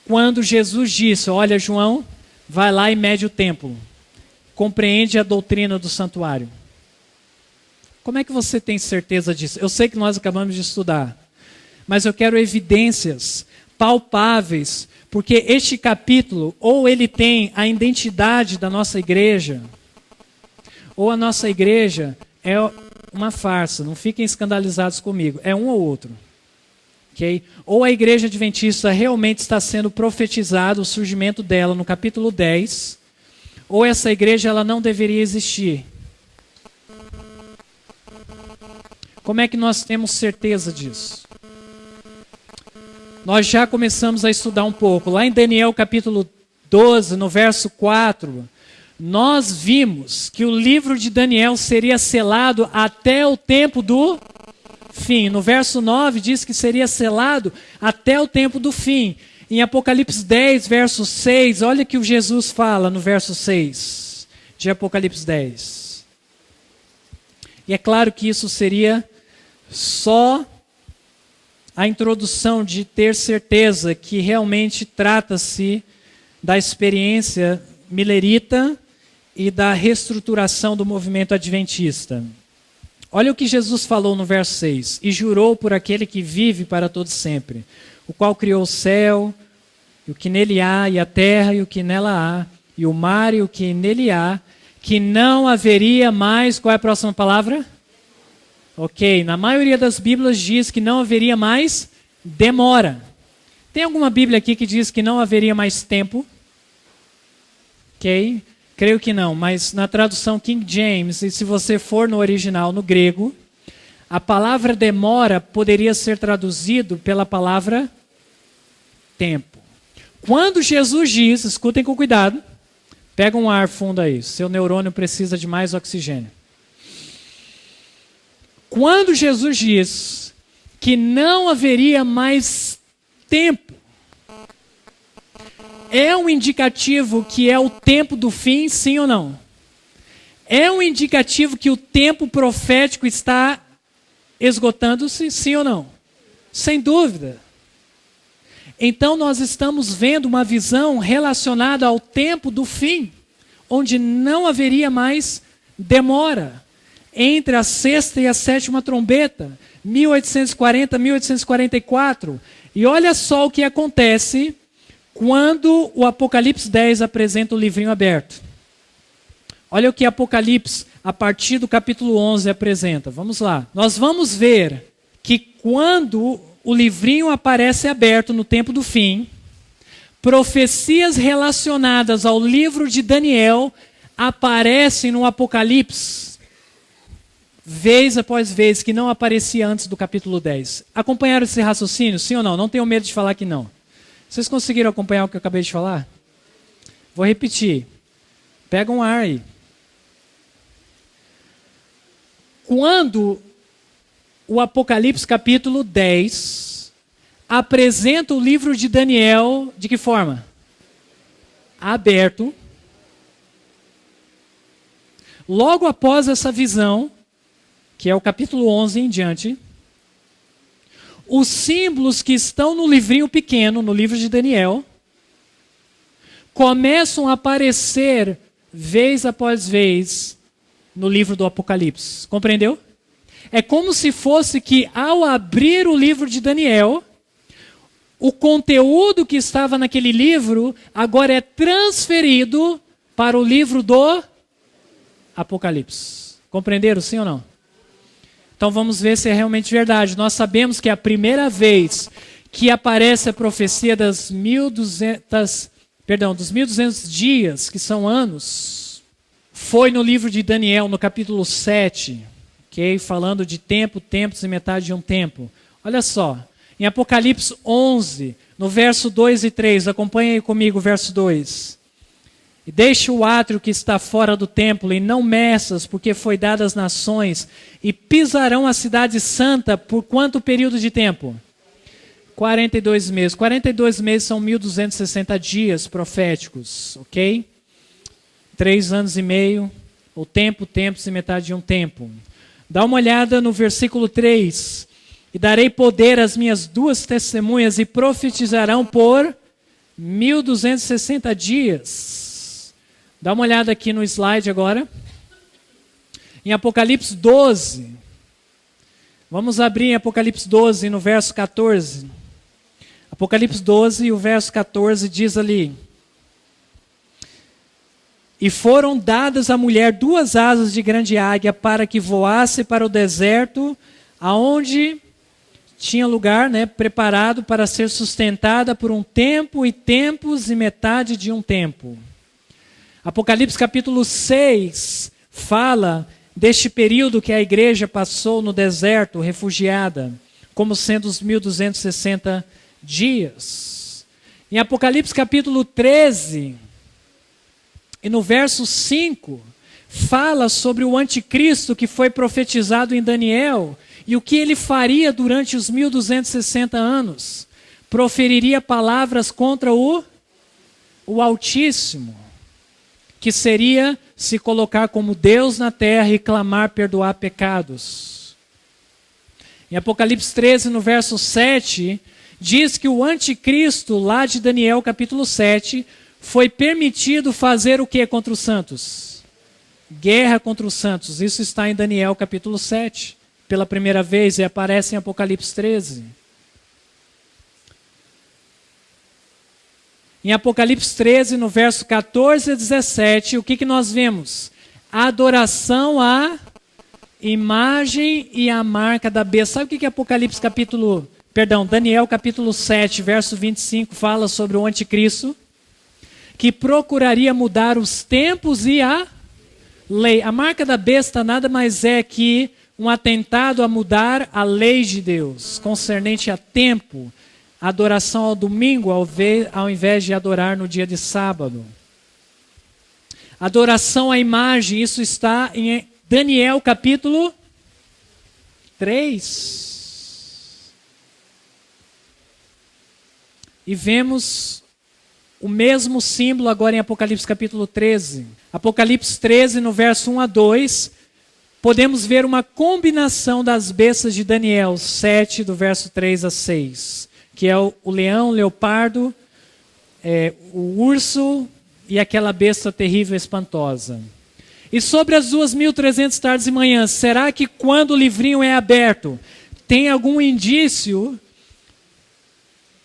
A: quando Jesus disse, olha João, vai lá e mede o templo. Compreende a doutrina do santuário. Como é que você tem certeza disso? Eu sei que nós acabamos de estudar, mas eu quero evidências palpáveis, porque este capítulo, ou ele tem a identidade da nossa igreja, ou a nossa igreja é uma farsa, não fiquem escandalizados comigo, é um ou outro. Okay? Ou a igreja adventista realmente está sendo profetizado o surgimento dela no capítulo 10, ou essa igreja ela não deveria existir. Como é que nós temos certeza disso? Nós já começamos a estudar um pouco. Lá em Daniel capítulo 12, no verso 4, nós vimos que o livro de Daniel seria selado até o tempo do fim. No verso 9 diz que seria selado até o tempo do fim. Em Apocalipse 10, verso 6, olha que o Jesus fala no verso 6 de Apocalipse 10. E é claro que isso seria só a introdução de ter certeza que realmente trata-se da experiência milerita e da reestruturação do movimento adventista. Olha o que Jesus falou no verso 6. E jurou por aquele que vive para todo sempre, o qual criou o céu, e o que nele há, e a terra, e o que nela há, e o mar e o que nele há, que não haveria mais... Qual é a próxima palavra? Ok, na maioria das Bíblias diz que não haveria mais demora. Tem alguma Bíblia aqui que diz que não haveria mais tempo? Ok, creio que não, mas na tradução King James, e se você for no original, no grego, a palavra demora poderia ser traduzido pela palavra tempo. Quando Jesus diz, escutem com cuidado, pega um ar fundo aí, seu neurônio precisa de mais oxigênio. Quando Jesus diz que não haveria mais tempo, é um indicativo que é o tempo do fim, sim ou não? É um indicativo que o tempo profético está esgotando-se, sim ou não? Sem dúvida. Então nós estamos vendo uma visão relacionada ao tempo do fim, onde não haveria mais demora entre a sexta e a sétima trombeta, 1840, 1844. E olha só o que acontece quando o Apocalipse 10 apresenta o livrinho aberto. Olha o que Apocalipse, a partir do capítulo 11, apresenta. Vamos lá. Nós vamos ver que quando o livrinho aparece aberto no tempo do fim, profecias relacionadas ao livro de Daniel aparecem no Apocalipse, vez após vez, que não aparecia antes do capítulo 10. Acompanharam esse raciocínio, sim ou não? Não tenham medo de falar que não. Vocês conseguiram acompanhar o que eu acabei de falar? Vou repetir. Pega um ar aí. Quando o Apocalipse capítulo 10 apresenta o livro de Daniel, de que forma? Aberto. Logo após essa visão, que é o capítulo 11 em diante, os símbolos que estão no livrinho pequeno, no livro de Daniel, começam a aparecer vez após vez no livro do Apocalipse. Compreendeu? É como se fosse que, ao abrir o livro de Daniel, o conteúdo que estava naquele livro agora é transferido para o livro do Apocalipse. Compreenderam, sim ou não? Então vamos ver se é realmente verdade. Nós sabemos que a primeira vez que aparece a profecia dos 1.200 dias, que são anos, foi no livro de Daniel, no capítulo 7, okay? Falando de tempo, tempos e metade de um tempo. Olha só, em Apocalipse 11, no verso 2 e 3, acompanhe aí comigo o verso 2. E deixe o átrio que está fora do templo, e não meças, porque foi dado às nações, e pisarão a cidade santa por quanto período de tempo? 42 meses. 42 meses são 1.260 dias proféticos, ok? 3 anos e meio, ou tempo, tempos e metade de um tempo. Dá uma olhada no versículo 3. E darei poder às minhas 2 testemunhas, e profetizarão por 1.260 dias. Dá uma olhada aqui no slide agora. Em Apocalipse 12. Vamos abrir em Apocalipse 12, no verso 14. Apocalipse 12, o verso 14 diz ali: E foram dadas à mulher 2 asas de grande águia para que voasse para o deserto, aonde tinha lugar, preparado para ser sustentada por um tempo e tempos e metade de um tempo. Apocalipse capítulo 6 fala deste período que a igreja passou no deserto, refugiada, como sendo os 1.260 dias. Em Apocalipse capítulo 13, e no verso 5, fala sobre o anticristo que foi profetizado em Daniel, e o que ele faria durante os 1.260 anos. Proferiria palavras contra o Altíssimo, que seria se colocar como Deus na terra e clamar perdoar pecados. Em Apocalipse 13, no verso 7, diz que o anticristo, lá de Daniel capítulo 7, foi permitido fazer o que contra os santos? Guerra contra os santos. Isso está em Daniel capítulo 7, pela primeira vez, e aparece em Apocalipse 13. Em Apocalipse 13, no verso 14 a 17, o que nós vemos? A adoração à imagem e à marca da besta. Sabe o que Daniel capítulo 7, verso 25 fala sobre o anticristo? Que procuraria mudar os tempos e a lei. A marca da besta nada mais é que um atentado a mudar a lei de Deus, concernente a tempo, adoração ao domingo, ao invés de adorar no dia de sábado. Adoração à imagem, isso está em Daniel capítulo 3. E vemos o mesmo símbolo agora em Apocalipse capítulo 13. Apocalipse 13, no verso 1 a 2, podemos ver uma combinação das bestas de Daniel 7, do verso 3 a 6. Que é o leão, o leopardo, o urso e aquela besta terrível e espantosa. E sobre as 2.300 tardes e manhãs, será que quando o livrinho é aberto, tem algum indício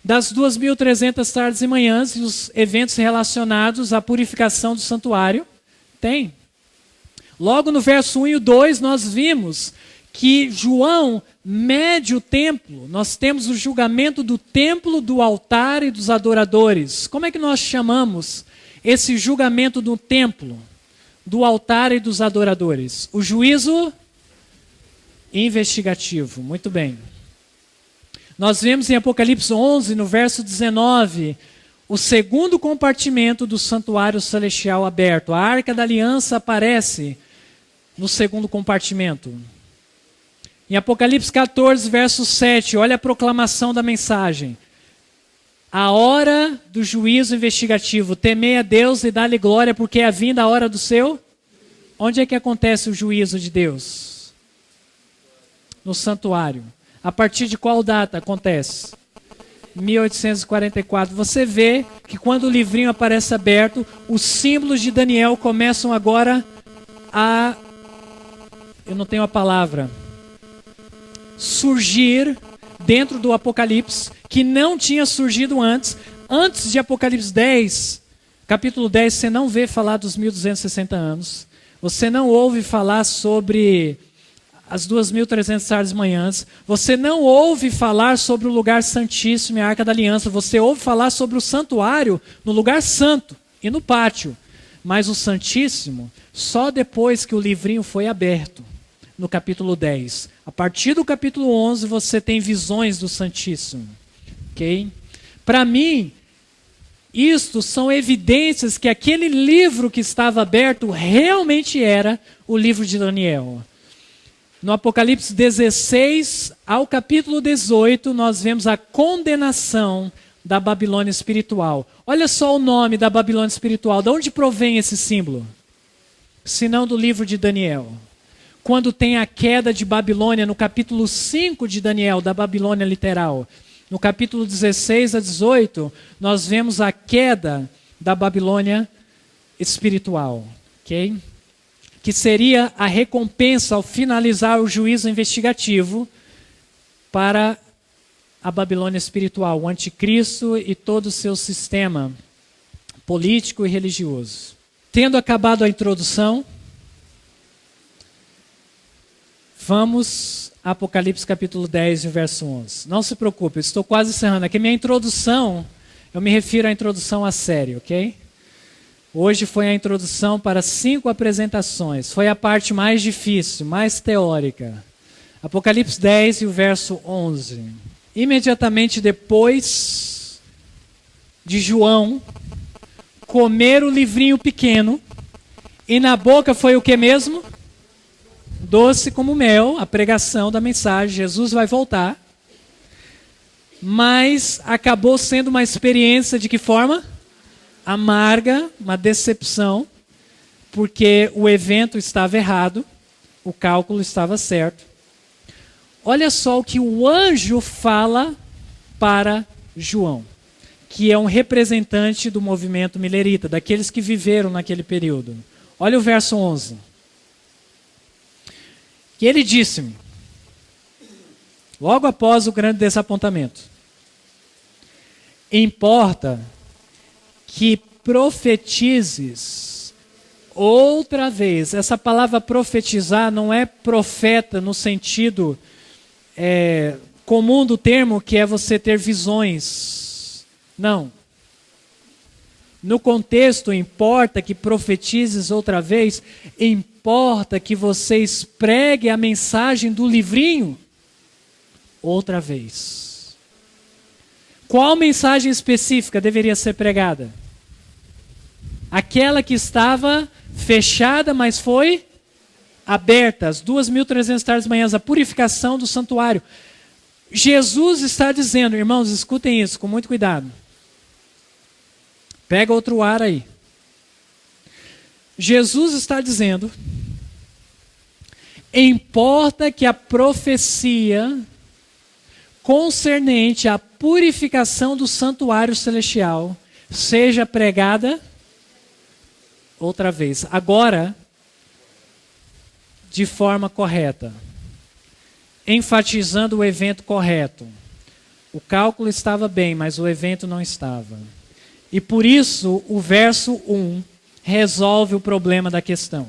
A: das 2.300 tardes e manhãs e os eventos relacionados à purificação do santuário? Tem. Logo no verso 1 e 2, nós vimos que João mede o templo. Nós temos o julgamento do templo, do altar e dos adoradores. Como é que nós chamamos esse julgamento do templo, do altar e dos adoradores? O juízo investigativo. Muito bem. Nós vemos em Apocalipse 11, no verso 19, o segundo compartimento do santuário celestial aberto. A Arca da Aliança aparece no segundo compartimento. Em Apocalipse 14, verso 7, olha a proclamação da mensagem. A hora do juízo investigativo. Temei a Deus e dá-lhe glória, porque é vinda a hora do seu... Onde é que acontece o juízo de Deus? No santuário. A partir de qual data acontece? 1844. Você vê que quando o livrinho aparece aberto, os símbolos de Daniel começam agora a... Eu não tenho a palavra... surgir dentro do Apocalipse, que não tinha surgido antes. Antes de Apocalipse 10, capítulo 10, você não vê falar dos 1260 anos. Você não ouve falar sobre as 2.300 tardes e manhãs. Você não ouve falar sobre o lugar santíssimo e a Arca da Aliança. Você ouve falar sobre o santuário no lugar santo e no pátio. Mas o Santíssimo, só depois que o livrinho foi aberto. No capítulo 10. A partir do capítulo 11, você tem visões do Santíssimo. Ok? Para mim, isto são evidências que aquele livro que estava aberto realmente era o livro de Daniel. No Apocalipse 16 ao capítulo 18, nós vemos a condenação da Babilônia espiritual. Olha só o nome da Babilônia espiritual. De onde provém esse símbolo? Senão do livro de Daniel. Quando tem a queda de Babilônia, no capítulo 5 de Daniel, da Babilônia literal. No capítulo 16 a 18, nós vemos a queda da Babilônia espiritual. Okay? Que seria a recompensa ao finalizar o juízo investigativo para a Babilônia espiritual, o anticristo e todo o seu sistema político e religioso. Tendo acabado a introdução, vamos a Apocalipse capítulo 10, verso 11. Não se preocupe, eu estou quase encerrando. Aqui minha introdução, eu me refiro à introdução a sério, ok? Hoje foi a introdução para 5 apresentações. Foi a parte mais difícil, mais teórica. Apocalipse 10 e o verso 11. Imediatamente depois de João comer o livrinho pequeno, e na boca foi o que mesmo? Doce como mel, a pregação da mensagem, Jesus vai voltar. Mas acabou sendo uma experiência de que forma? Amarga, uma decepção, porque o evento estava errado, o cálculo estava certo. Olha só o que o anjo fala para João, que é um representante do movimento milerita, daqueles que viveram naquele período. Olha o verso 11. Que ele disse-me, logo após o grande desapontamento: importa que profetizes outra vez. Essa palavra profetizar não é profeta no sentido comum do termo, que é você ter visões. Não. No contexto, importa que profetizes outra vez, importa que vocês preguem a mensagem do livrinho outra vez. Qual mensagem específica deveria ser pregada? Aquela que estava fechada, mas foi aberta, as 2.300 tardes manhãs, a purificação do santuário. Jesus está dizendo, irmãos, escutem isso com muito cuidado. Pega outro ar aí. Jesus está dizendo, importa que a profecia concernente à purificação do santuário celestial seja pregada outra vez. Agora, de forma correta. Enfatizando o evento correto. O cálculo estava bem, mas o evento não estava. E por isso, o verso 1 resolve o problema da questão.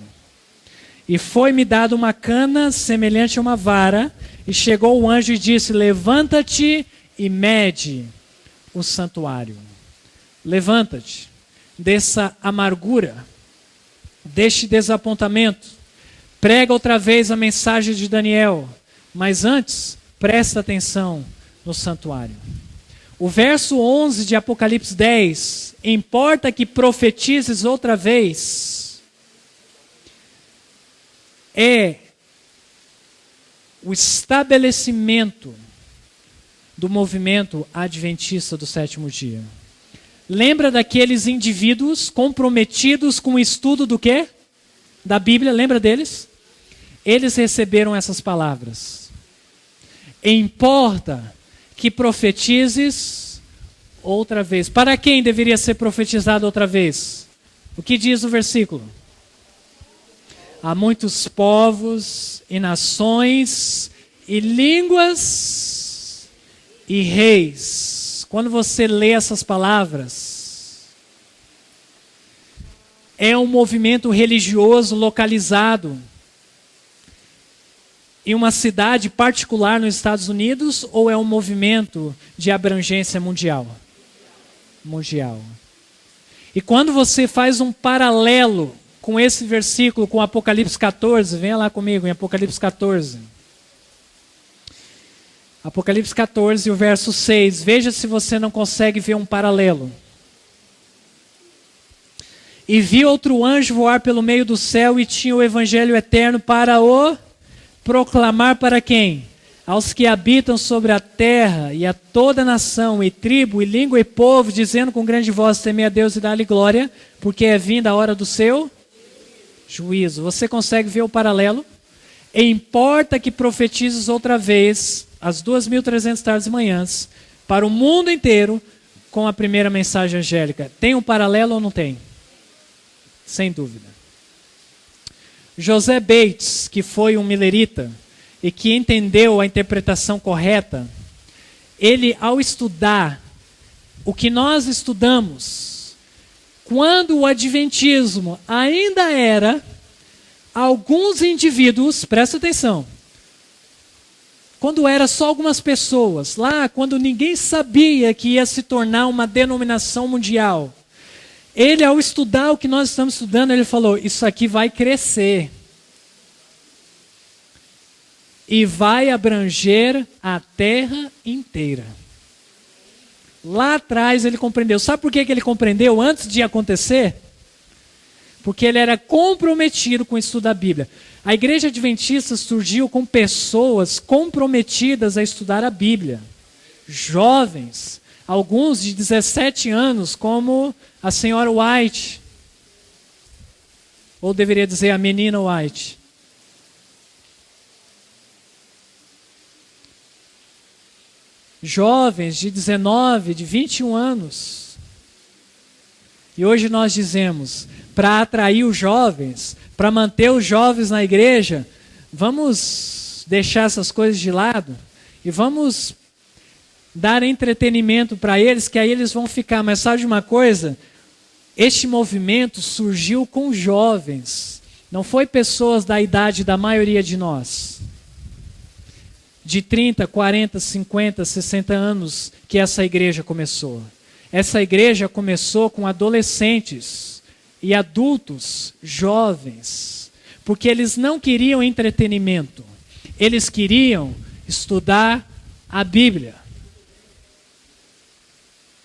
A: E foi-me dado uma cana semelhante a uma vara, e chegou o anjo e disse, levanta-te e mede o santuário. Levanta-te dessa amargura, deste desapontamento. Prega outra vez a mensagem de Daniel, mas antes, presta atenção no santuário. O verso 11 de Apocalipse 10, importa que profetizes outra vez, é o estabelecimento do movimento adventista do sétimo dia. Lembra daqueles indivíduos comprometidos com o estudo do quê? Da Bíblia, lembra deles? Eles receberam essas palavras. Importa que profetizes outra vez. Para quem deveria ser profetizado outra vez? O que diz o versículo? Há muitos povos e nações e línguas e reis. Quando você lê essas palavras, é um movimento religioso localizado em uma cidade particular nos Estados Unidos ou é um movimento de abrangência mundial? Mundial. E quando você faz um paralelo com esse versículo, com Apocalipse 14, venha lá comigo em Apocalipse 14. Apocalipse 14, o verso 6. Veja se você não consegue ver um paralelo. E vi outro anjo voar pelo meio do céu e tinha o evangelho eterno para o proclamar para quem? Aos que habitam sobre a terra e a toda nação e tribo e língua e povo, dizendo com grande voz, temei a Deus e dá-lhe glória, porque é vinda a hora do seu juízo. Você consegue ver o paralelo? E importa que profetizes outra vez as 2.300 tardes e manhãs para o mundo inteiro com a primeira mensagem angélica. Tem um paralelo ou não tem? Sem dúvida. José Bates, que foi um milerita e que entendeu a interpretação correta, ele, ao estudar o que nós estudamos, quando o adventismo ainda era alguns indivíduos, presta atenção, quando era só algumas pessoas, lá quando ninguém sabia que ia se tornar uma denominação mundial, ele, ao estudar o que nós estamos estudando, ele falou, isso aqui vai crescer. E vai abranger a terra inteira. Lá atrás ele compreendeu. Sabe por que ele compreendeu antes de acontecer? Porque ele era comprometido com o estudo da Bíblia. A igreja adventista surgiu com pessoas comprometidas a estudar a Bíblia. Jovens, alguns de 17 anos, como a senhora White. Ou deveria dizer a menina White. Jovens de 19, de 21 anos. E hoje nós dizemos, para atrair os jovens, para manter os jovens na igreja, vamos deixar essas coisas de lado e vamos dar entretenimento para eles, que aí eles vão ficar. Mas sabe de uma coisa? Este movimento surgiu com jovens, não foi pessoas da idade da maioria de nós. De 30, 40, 50, 60 anos que essa igreja começou. Essa igreja começou com adolescentes e adultos jovens, porque eles não queriam entretenimento, eles queriam estudar a Bíblia.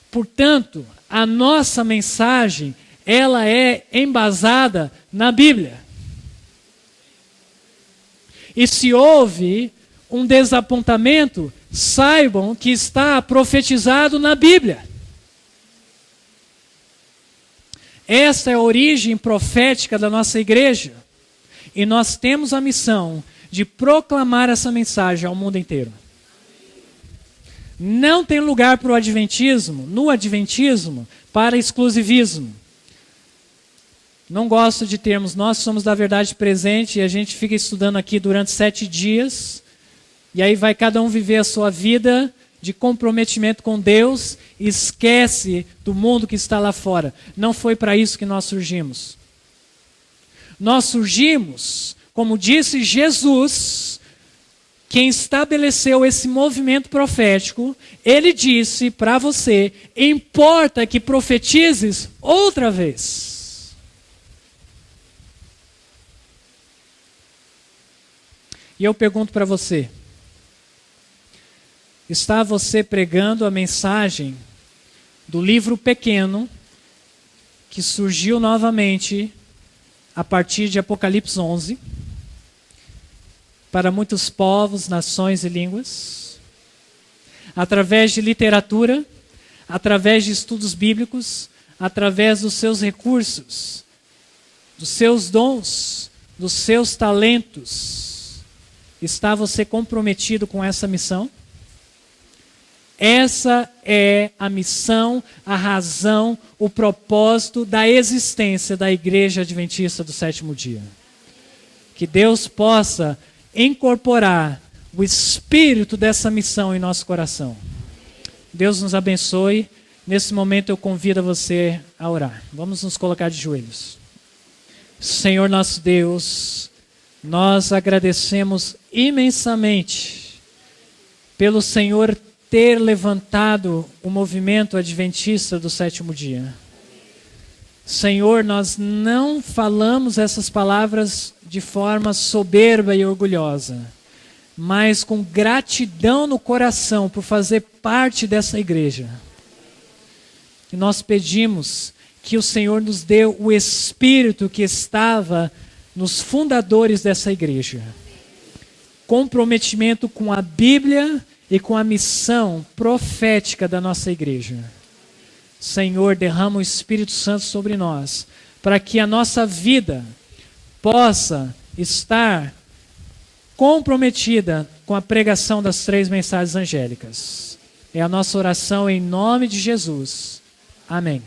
A: Portanto, a nossa mensagem, ela é embasada na Bíblia. E se houve um desapontamento, saibam que está profetizado na Bíblia. Esta é a origem profética da nossa igreja. E nós temos a missão de proclamar essa mensagem ao mundo inteiro. Não tem lugar para o adventismo, no adventismo, para exclusivismo. Não gosto de termos, nós somos da verdade presente e a gente fica estudando aqui durante 7 dias. E aí vai cada um viver a sua vida de comprometimento com Deus e esquece do mundo que está lá fora. Não foi para isso que nós surgimos. Nós surgimos, como disse Jesus, quem estabeleceu esse movimento profético, ele disse para você, importa que profetizes outra vez. E eu pergunto para você, está você pregando a mensagem do livro pequeno que surgiu novamente a partir de Apocalipse 11 para muitos povos, nações e línguas, através de literatura, através de estudos bíblicos, através dos seus recursos, dos seus dons, dos seus talentos? Está você comprometido com essa missão? Essa é a missão, a razão, o propósito da existência da Igreja Adventista do Sétimo Dia. Que Deus possa incorporar o espírito dessa missão em nosso coração. Deus nos abençoe. Nesse momento eu convido a você a orar. Vamos nos colocar de joelhos. Senhor nosso Deus, nós agradecemos imensamente pelo Senhor ter levantado o movimento adventista do sétimo dia. Senhor, nós não falamos essas palavras de forma soberba e orgulhosa, mas com gratidão no coração por fazer parte dessa igreja. E nós pedimos que o Senhor nos dê o Espírito que estava nos fundadores dessa igreja. Comprometimento com a Bíblia e com a missão profética da nossa igreja. Senhor, derrama o Espírito Santo sobre nós, para que a nossa vida possa estar comprometida com a pregação das 3 mensagens angélicas. É a nossa oração em nome de Jesus. Amém.